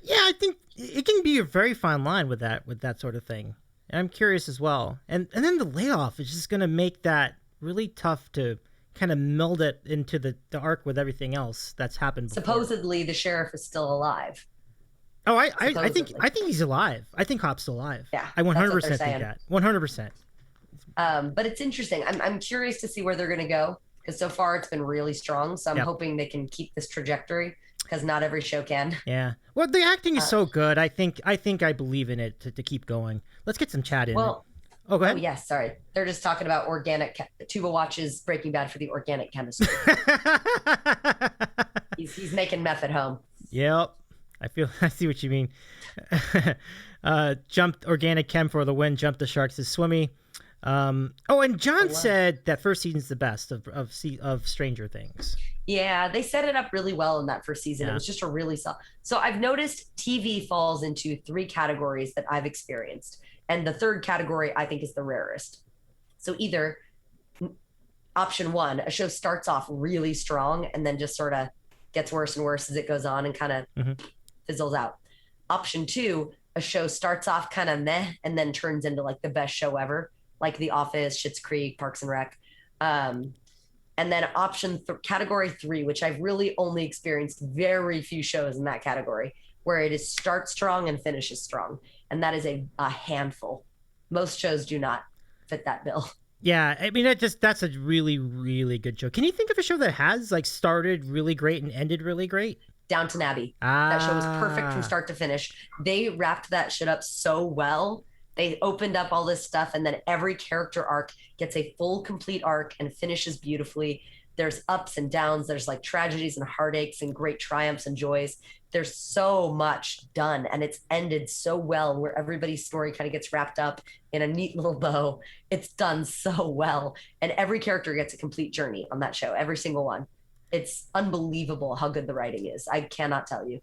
Yeah, I think it can be a very fine line with that sort of thing. And I'm curious as well. And then the layoff is just going to make that really tough to kind of meld it into the arc with everything else that's happened before. Supposedly the sheriff is still alive. Oh, I think he's alive. I think Hop's still alive. Yeah, I 100% think that. 100%. But it's interesting. I'm curious to see where they're going to go, because so far it's been really strong. So I'm hoping they can keep this trajectory, because not every show can. Yeah. Well, the acting is so good. I think I believe in it to keep going. Let's get some chat in. Well, go ahead. Oh, yes. Sorry. They're just talking about organic. Tuba watches Breaking Bad for the organic chemistry. he's making meth at home. Yep. I see what you mean. Jumped organic chem for the win. Jumped the sharks is swimmy. And John said that first season's the best of Stranger Things. Yeah, they set it up really well in that first season. Yeah. It was just a really solid. So I've noticed TV falls into 3 categories that I've experienced. And the third category I think is the rarest. So either option 1, a show starts off really strong and then just sort of gets worse and worse as it goes on and kind of fizzles out. Option 2, a show starts off kind of meh and then turns into like the best show ever, like The Office, Schitt's Creek, Parks and Rec. And then category 3, which I've really only experienced very few shows in that category, where it is starts strong and finishes strong. And that is a handful. Most shows do not fit that bill. Yeah, I mean that's a really really good show. Can you think of a show that has like started really great and ended really great? Downton Abbey. That show was perfect from Ah, start to finish. They wrapped that shit up so well. They opened up all this stuff, and then every character arc gets a full, complete arc and finishes beautifully. There's ups and downs. There's like tragedies and heartaches and great triumphs and joys. There's so much done, and it's ended so well where everybody's story kind of gets wrapped up in a neat little bow. It's done so well, and every character gets a complete journey on that show, every single one. It's unbelievable how good the writing is. I cannot tell you.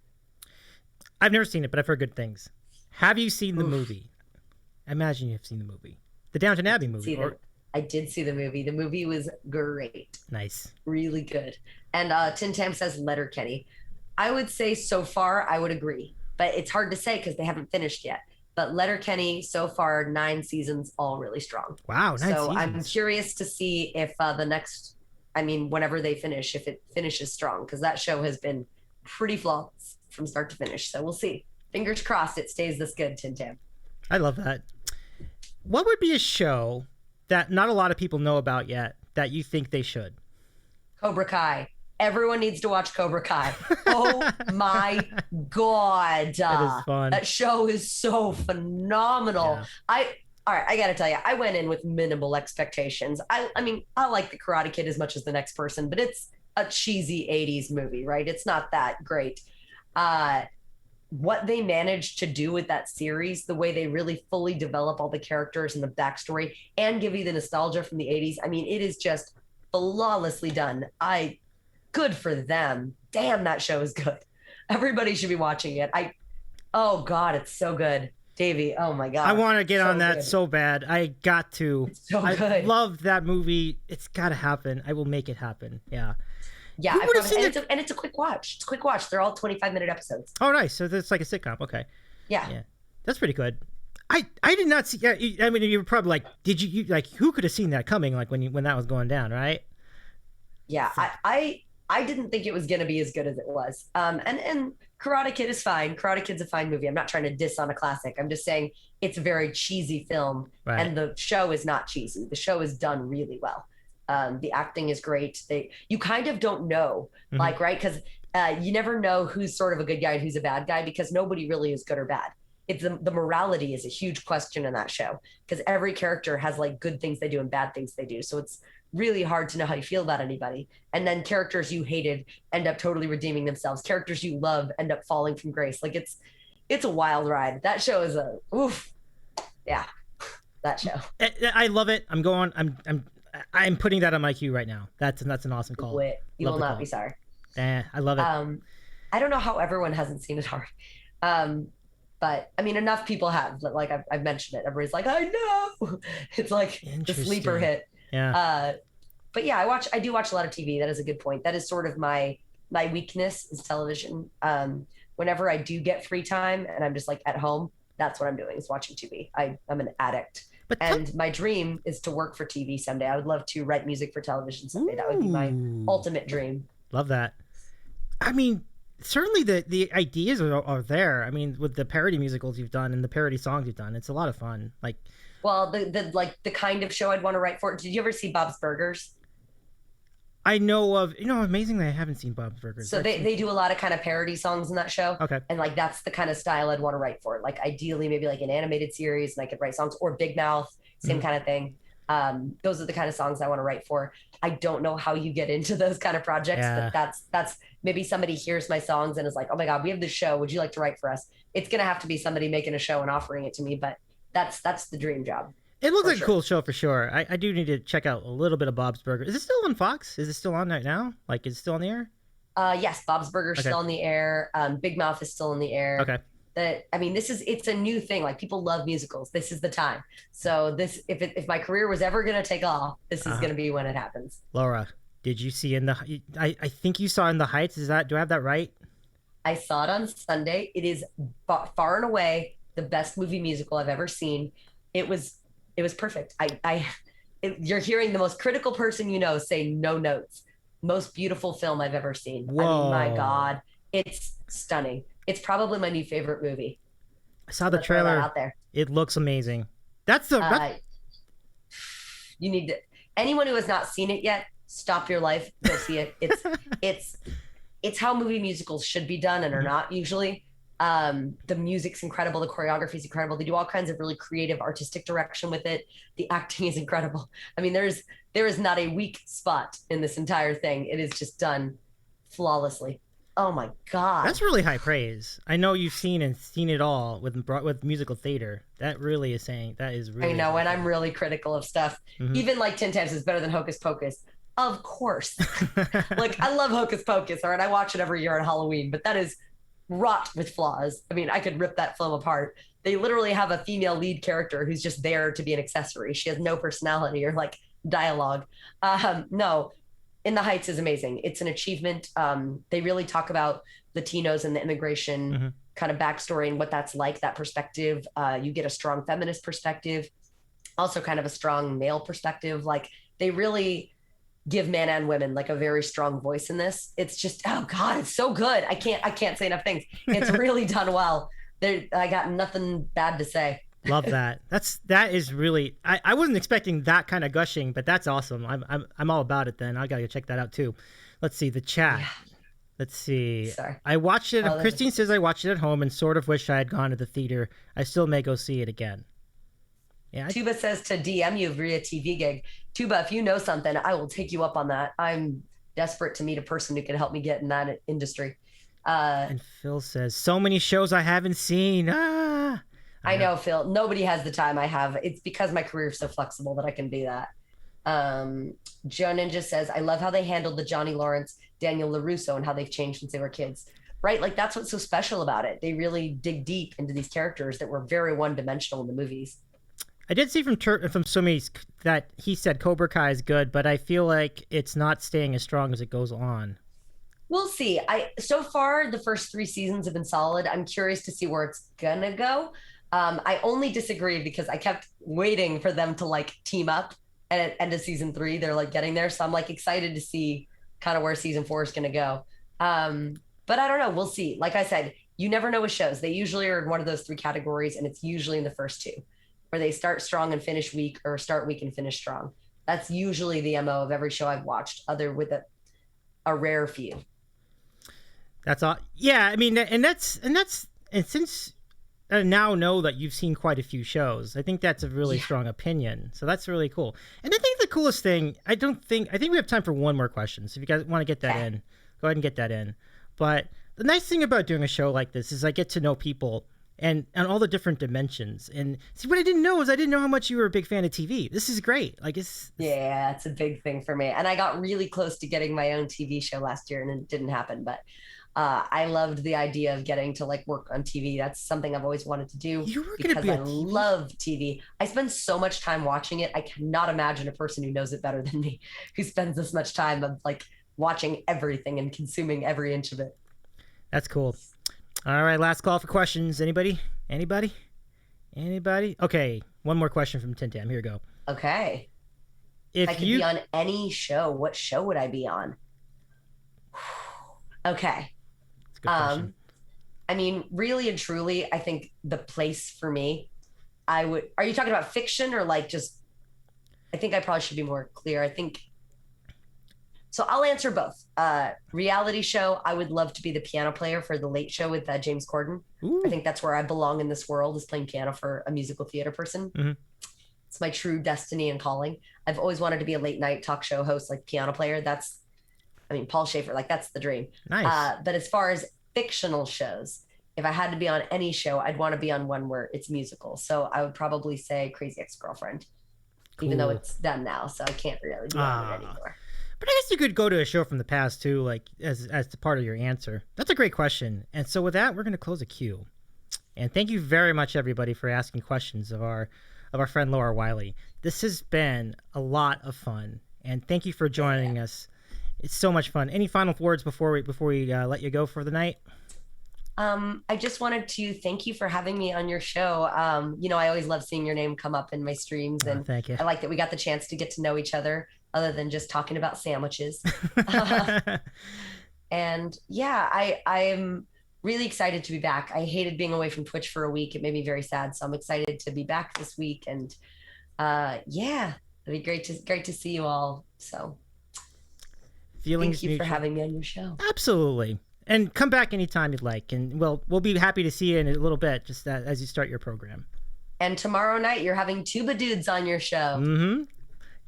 I've never seen it, but I've heard good things. Have you seen the Oof. movie? I imagine you've seen the movie, the Downton Abbey movie. I did see the movie. The movie was great, Nice. really good. And Tin Tam says Letterkenny. I would say so far, I would agree, but it's hard to say because they haven't finished yet. But Letterkenny, so far, 9 seasons, all really strong. Wow, 9 So I'm seasons. curious to see if the next, I mean, whenever they finish, if it finishes strong, because that show has been pretty flawless from start to finish. So we'll see. Fingers crossed it stays this good, Tin Tam. I love that. What would be a show that not a lot of people know about yet that you think they should? Cobra Kai. Everyone needs to watch Cobra Kai. Oh my God. That is fun. That show is so phenomenal. Yeah. All right, I gotta tell you, I went in with minimal expectations. I mean, I like the Karate Kid as much as the next person, but it's a cheesy 80s movie, right? It's not that great. What they managed to do with that series, the way they really fully develop all the characters and the backstory and give you the nostalgia from the 80s. I mean, it is just flawlessly done. Good for them. Damn, that show is good. Everybody should be watching it. Oh God, it's so good. Davy, oh my God. I want to get So on that good. so bad. I got to. It's so I good. love that movie. It's got to happen. I will make it happen. Yeah. Yeah, Who I would've promise, seen and, it? it's a quick watch. It's a quick watch. They're all 25-minute episodes. Oh, nice. So that's like a sitcom. Okay. Yeah. Yeah. That's pretty good. I did not see. Yeah, I mean, you were probably like, did you like? Who could have seen that coming? Like when that was going down, right? Yeah, I didn't think it was gonna be as good as it was. And Karate Kid is fine. Karate Kid's a fine movie. I'm not trying to diss on a classic. I'm just saying it's a very cheesy film, Right. and the show is not cheesy. The show is done really well. The acting is great. You kind of don't know, Mhm. like, right? Because you never know who's sort of a good guy and who's a bad guy because nobody really is good or bad. It's the morality is a huge question in that show because every character has like good things they do and bad things they do. So it's really hard to know how you feel about anybody. And then characters you hated end up totally redeeming themselves. Characters you love end up falling from grace. Like it's a wild ride. That show is a oof. Yeah, that show. I love it. I'm going. I'm putting that on my queue right now. That's an awesome call. Wit. You Love will the not call. be sorry. I love it. I don't know how everyone hasn't seen it already. But I mean, enough people have. Like I've mentioned it. Everybody's like, I know. It's like the sleeper Interesting. hit. Yeah. But yeah, I do watch a lot of TV. That is a good point. That is sort of my weakness is television. Whenever I do get free time and I'm just like at home, that's what I'm doing is watching TV. I'm an addict. But And my dream is to work for TV someday. I would love to write music for television someday. That would be my Ooh. ultimate dream. Love that. I mean, certainly the ideas are there. I mean, with the parody musicals you've done and the parody songs you've done, it's a lot of fun. Like, Well, the kind of show I'd want to write for. Did you ever see Bob's Burgers? I know of, amazingly, I haven't seen Bob's Burgers. So they do a lot of kind of parody songs in that show. Okay. And like that's the kind of style I'd want to write for. Like ideally maybe like an animated series and I could write songs or Big Mouth, same kind of thing. Those are the kind of songs I want to write for. I don't know how you get into those kind of projects, Yeah. but that's maybe somebody hears my songs and is like, oh my God, we have this show. Would you like to write for us? It's gonna have to be somebody making a show and offering it to me, but that's the dream job. It looks For like sure. a cool show for sure. I do need to check out a little bit of Bob's Burgers. Is it still on Fox? Is it still on right now? Like, is it still on the air? Yes, Bob's Burgers Okay. still in the air. Big Mouth is still in the air. Okay. I mean, it's a new thing. Like people love musicals. This is the time. So if my career was ever going to take off, this is going to be when it happens. Laura, did you see I think you saw In the Heights. Do I have that right? I saw it on Sunday. It is far and away the best movie musical I've ever seen. It was perfect. You're hearing the most critical person you know say no notes. Most beautiful film I've ever seen. I mean, my Whoa. God, it's stunning. It's probably my new favorite movie. I saw the Let's throw that trailer. out there. It looks amazing. That's the You need to. Anyone who has not seen it yet, stop your life, go see it. It's how movie musicals should be done and are not usually. The music's incredible, the choreography is incredible. They do all kinds of really creative artistic direction with it. The acting is incredible. I mean, there is not a weak spot in this entire thing. It is just done flawlessly. Oh my God. That's really high praise. I know you've seen it all with musical theater. That really is saying that is really. I know, and I'm really critical of stuff. Even like 10 Times is better than Hocus Pocus. Of course. Like, I love Hocus Pocus, all right? I watch it every year on Halloween, but that is wrought with flaws. I mean, I could rip that film apart. They literally have a female lead character who's just there to be an accessory. She has no personality or like dialogue. No, In the Heights is amazing. It's an achievement. They really talk about Latinos and the immigration kind of backstory and what that's like, that perspective. You get a strong feminist perspective, also kind of a strong male perspective. Like, they really give men and women like a very strong voice in this. It's just, oh God, it's so good. I can't say enough things. It's really done well. I got nothing bad to say. Love that. That is really. I wasn't expecting that kind of gushing, but that's awesome. I'm all about it. Then I gotta go check that out too. Let's see the chat. Yeah. Let's see. Sorry. I watched it. Christine says I watched it at home and sort of wish I had gone to the theater. I still may go see it again. Yeah. Tuba says to DM you via TV gig. Tuba, if you know something, I will take you up on that. I'm desperate to meet a person who can help me get in that industry. And Phil says, so many shows I haven't seen. I know, Phil. Nobody has the time I have. It's because my career is so flexible that I can do that. Joe Ninja says, I love how they handled the Johnny Lawrence, Daniel LaRusso, and how they've changed since they were kids. Right? Like, that's what's so special about it. They really dig deep into these characters that were very one-dimensional in the movies. I did see from Sumi that he said Cobra Kai is good, but I feel like it's not staying as strong as it goes on. We'll see. So far, the first 3 seasons have been solid. I'm curious to see where it's gonna go. I only disagree because I kept waiting for them to like team up, and at end of season 3, they're like getting there. So I'm like excited to see kind of where season 4 is gonna go. But I don't know. We'll see. Like I said, you never know with shows. They usually are in one of those 3 categories, and it's usually in the first 2. Where they start strong and finish weak, or start weak and finish strong. That's usually the MO of every show I've watched, other with a rare few. That's all. Yeah, I mean, and since I now know that you've seen quite a few shows, I think that's a really strong opinion. So that's really cool. And I think the coolest thing, I think we have time for one more question. So if you guys want to get that in, go ahead and get that in. But the nice thing about doing a show like this is I get to know people and all the different dimensions. And see, what I didn't know is I didn't know how much you were a big fan of TV. This is great. Like, yeah, it's a big thing for me. And I got really close to getting my own TV show last year, and it didn't happen. But I loved the idea of getting to like work on TV. That's something I've always wanted to do because I love TV. I spend so much time watching it. I cannot imagine a person who knows it better than me, who spends this much time of like watching everything and consuming every inch of it. That's cool. All right, last call for questions. Anybody? Okay, one more question from Tintam. Here we go. Okay. If I could be on any show, what show would I be on? Okay. That's a good question. I mean, really and truly, I think the place for me, are you talking about fiction or like just, I think I probably should be more clear. So I'll answer both. Reality show, I would love to be the piano player for The Late Show with James Corden. Ooh. I think that's where I belong in this world, is playing piano for a musical theater person. Mm-hmm. It's my true destiny and calling. I've always wanted to be a late night talk show host, like piano player. Paul Schaefer, like that's the dream. Nice. But as far as fictional shows, if I had to be on any show, I'd want to be on one where it's musical. So I would probably say Crazy Ex-Girlfriend, even though it's done now. So I can't really be on it anymore. But I guess you could go to a show from the past too, like as the part of your answer. That's a great question. And so with that, we're going to close a queue. And thank you very much, everybody, for asking questions of our friend Laura Wiley. This has been a lot of fun, and thank you for joining us. It's so much fun. Any final words before we let you go for the night? I just wanted to thank you for having me on your show. I always love seeing your name come up in my streams, and thank you. I like that we got the chance to get to know each other, other than just talking about sandwiches. And yeah, really excited to be back. I hated being away from Twitch for a week. It made me very sad. So I'm excited to be back this week. And yeah, it'd be great to see you all. So Feelings thank you for mutual. having me on your show. Absolutely. And come back anytime you'd like, and we'll be happy to see you in a little bit, just as you start your program. And tomorrow night you're having Tuba Dudes on your show. Mm-hmm.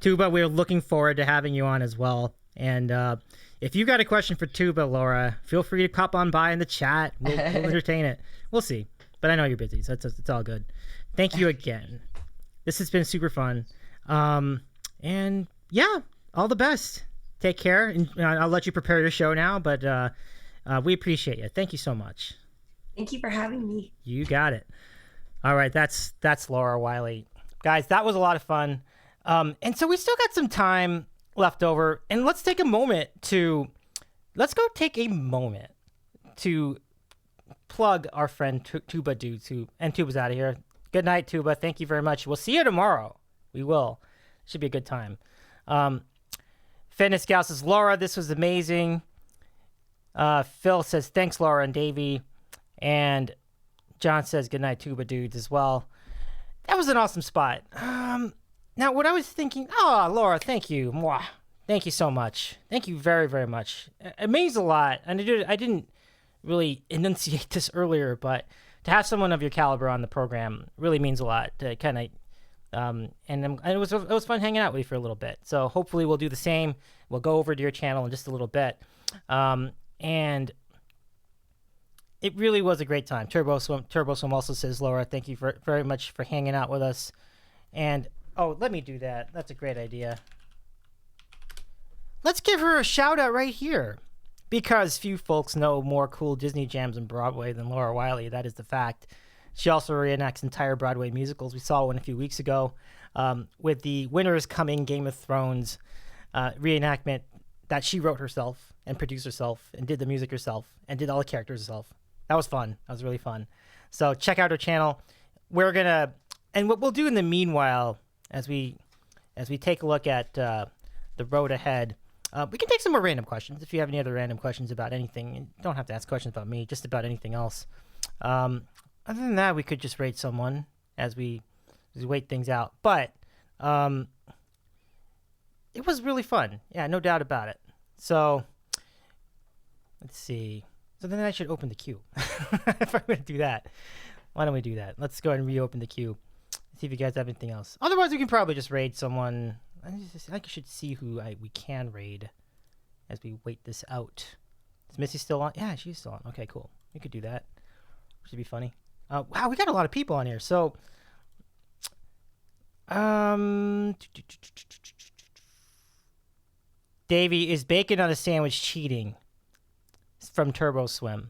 Tuba, we're looking forward to having you on as well. And if you got a question for Tuba, Laura, feel free to pop on by in the chat. We'll entertain it. We'll see. But I know you're busy, so it's all good. Thank you again. This has been super fun. And yeah, all the best. Take care. And I'll let you prepare your show now, but we appreciate you. Thank you so much. Thank you for having me. You got it. All right, that's Laura Wiley. Guys, that was a lot of fun. And so we still got some time left over, and let's go take a moment to plug our friend Tuba Dudes, and Tuba's out of here. Good night, Tuba. Thank you very much. We'll see you tomorrow. We will. Should be a good time. Fitness Gal says, Laura, this was amazing. Phil says, thanks, Laura and Davy. And John says, good night, Tuba Dudes, as well. That was an awesome spot. Now, what I was thinking, Laura, thank you. Mwah. Thank you so much. Thank you very, very much. It means a lot. And I didn't really enunciate this earlier, but to have someone of your caliber on the program really means a lot. To kind of, and it was fun hanging out with you for a little bit. So hopefully we'll do the same. We'll go over to your channel in just a little bit. And it really was a great time. Turbo Swim also says, Laura, thank you very much for hanging out with us. And let me do that. That's a great idea. Let's give her a shout out right here, because few folks know more cool Disney jams in Broadway than Laura Wiley. That is the fact. She also reenacts entire Broadway musicals. We saw one a few weeks ago with the Winter's Coming Game of Thrones reenactment that she wrote herself and produced herself and did the music herself and did all the characters herself. That was fun. That was really fun. So check out her channel. And what we'll do in the meanwhile, as we take a look at the road ahead, we can take some more random questions. If you have any other random questions about anything, you don't have to ask questions about me, just about anything else. Other than that, we could just rate someone as we wait things out. But it was really fun. Yeah, no doubt about it. So let's see. So then I should open the queue. If I'm going to do that, why don't we do that? Let's go ahead and reopen the queue. See if you guys have anything else. Otherwise, we can probably just raid someone. I should see who we can raid as we wait this out. Is Missy still on? Yeah, she's still on. Okay, cool. We could do that. Should be funny. Wow, we got a lot of people on here. So, Davy, is bacon on a sandwich cheating? From Turbo Swim.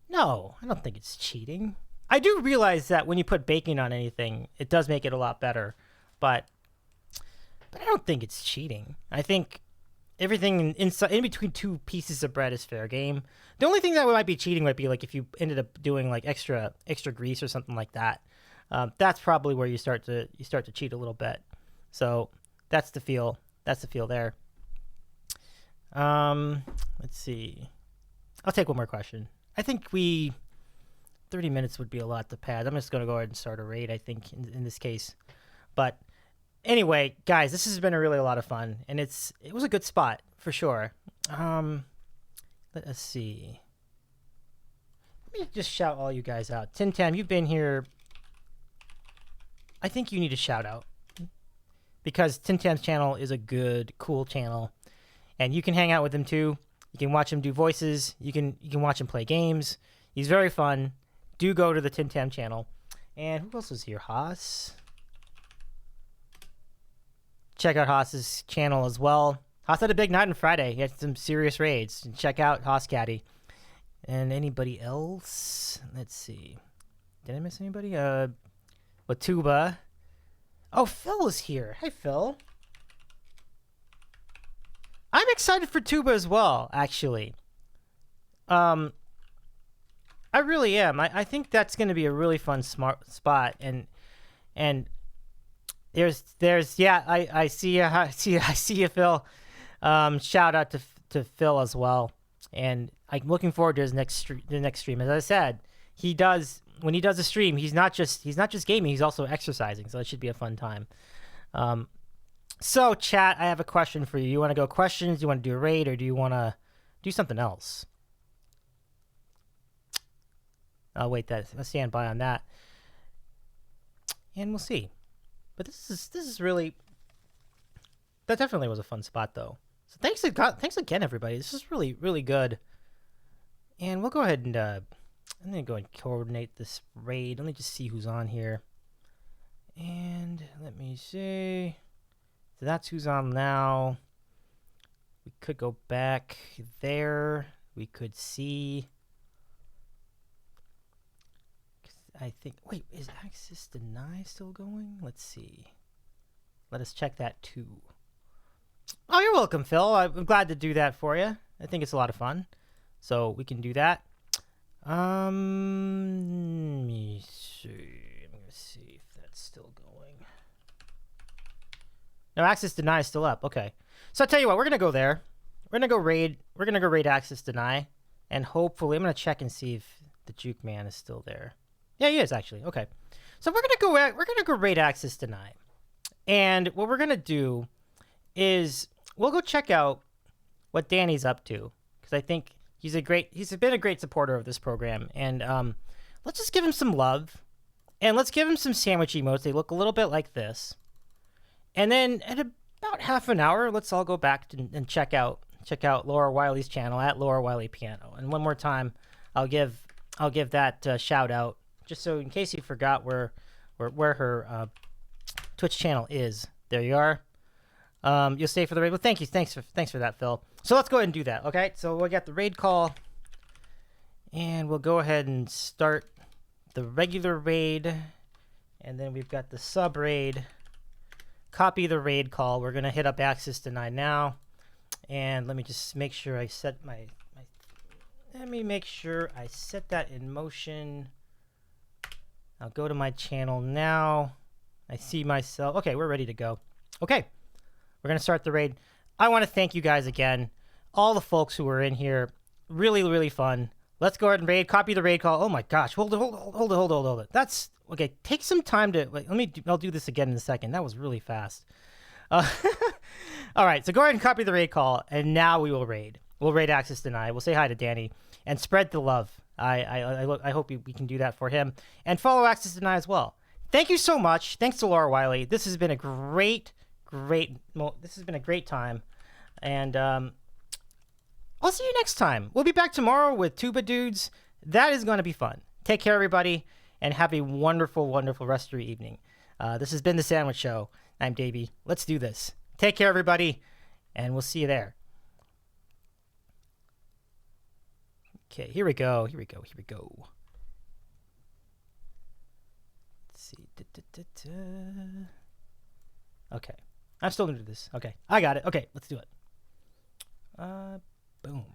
No, I don't think it's cheating. I do realize that when you put bacon on anything, it does make it a lot better, but I don't think it's cheating. I think everything in between two pieces of bread is fair game. The only thing that might be cheating might be like if you ended up doing like extra grease or something like that. That's probably where you start to cheat a little bit. So that's the feel. That's the feel there. Let's see. I'll take one more question. I think 30 minutes would be a lot to pad. I'm just going to go ahead and start a raid, I think, in this case. But anyway, guys, this has been a lot of fun, and it was a good spot for sure. Let us see. Let me just shout all you guys out. Tim Tam, you've been here. I think you need a shout out because Tim Tam's channel is a good, cool channel, and you can hang out with him too. You can watch him do voices. You can watch him play games. He's very fun. Do go to the Tim Tam channel. And who else was here? Haas. Check out Haas's channel as well. Haas had a big night on Friday. He had some serious raids. Check out Haas Caddy. And anybody else? Let's see. Did I miss anybody? Watuba. Oh, Phil is here. Hey, Phil. I'm excited for Tuba as well, actually. I really am. I think that's going to be a really fun spot, and there's yeah. I see you. I see you, Phil. Shout out to Phil as well, and I'm looking forward to the next stream. As I said, when he does a stream, he's not just gaming, he's also exercising, so it should be a fun time. So chat, I have a question for you. You want to go questions? Do you want to do a raid, or do you want to do something else? I'll wait. I'll stand by on that, and we'll see. But this is really, that definitely was a fun spot though. So thanks again, everybody. This is really, really good. And we'll go ahead and I'm gonna go and coordinate this raid. Let me just see who's on here. And let me see. So that's who's on now. We could go back there. We could see. I think. Wait, is access deny still going? Let's see. Let us check that too. Oh, you're welcome, Phil. I'm glad to do that for you. I think it's a lot of fun. So we can do that. Let me see. I'm gonna see if that's still going. No, access deny is still up. Okay. So I'll tell you what, we're gonna go there. We're gonna go raid. We're gonna go raid access deny, and hopefully, I'm gonna check and see if the Juke Man is still there. Yeah, he is actually. Okay. So we're gonna go raid access deny, and what we're gonna do is we'll go check out what Danny's up to, because I think he's been a great supporter of this program, and let's just give him some love, and let's give him some sandwich emotes. They look a little bit like this, and then at about half an hour, let's all go back and check out Laura Wiley's channel at Laura Wiley Piano. And one more time, I'll give that shout out, just so in case you forgot where her Twitch channel is. There you are. You'll stay for the raid. Well, thank you. Thanks for that, Phil. So let's go ahead and do that. Okay. So we got the raid call, and we'll go ahead and start the regular raid, and then we've got the sub raid. Copy the raid call. We're gonna hit up access deny now, and let me just make sure I set let me make sure I set that in motion. I'll go to my channel now. I see myself. Okay, we're ready to go. Okay, we're going to start the raid. I want to thank you guys again. All the folks who were in here. Really, really fun. Let's go ahead and raid. Copy the raid call. Oh my gosh. Hold it. That's okay. Take some time to, I'll do this again in a second. That was really fast. All right, so go ahead and copy the raid call, and now we will raid. We'll raid access deny. We'll say hi to Danny and spread the love. I hope we can do that for him, and follow access deny as well. Thank you so much. Thanks to Laura Wiley. This has been a great time, and I'll see you next time. We'll be back tomorrow with Tuba Dudes. That is going to be fun. Take care, everybody, and have a wonderful, wonderful rest of your evening. This has been The Sandwich Show. I'm Davy. Let's do this. Take care, everybody, and we'll see you there. Okay, here we go. Let's see. Okay. I'm still going to do this. Okay. I got it. Okay, let's do it. Boom.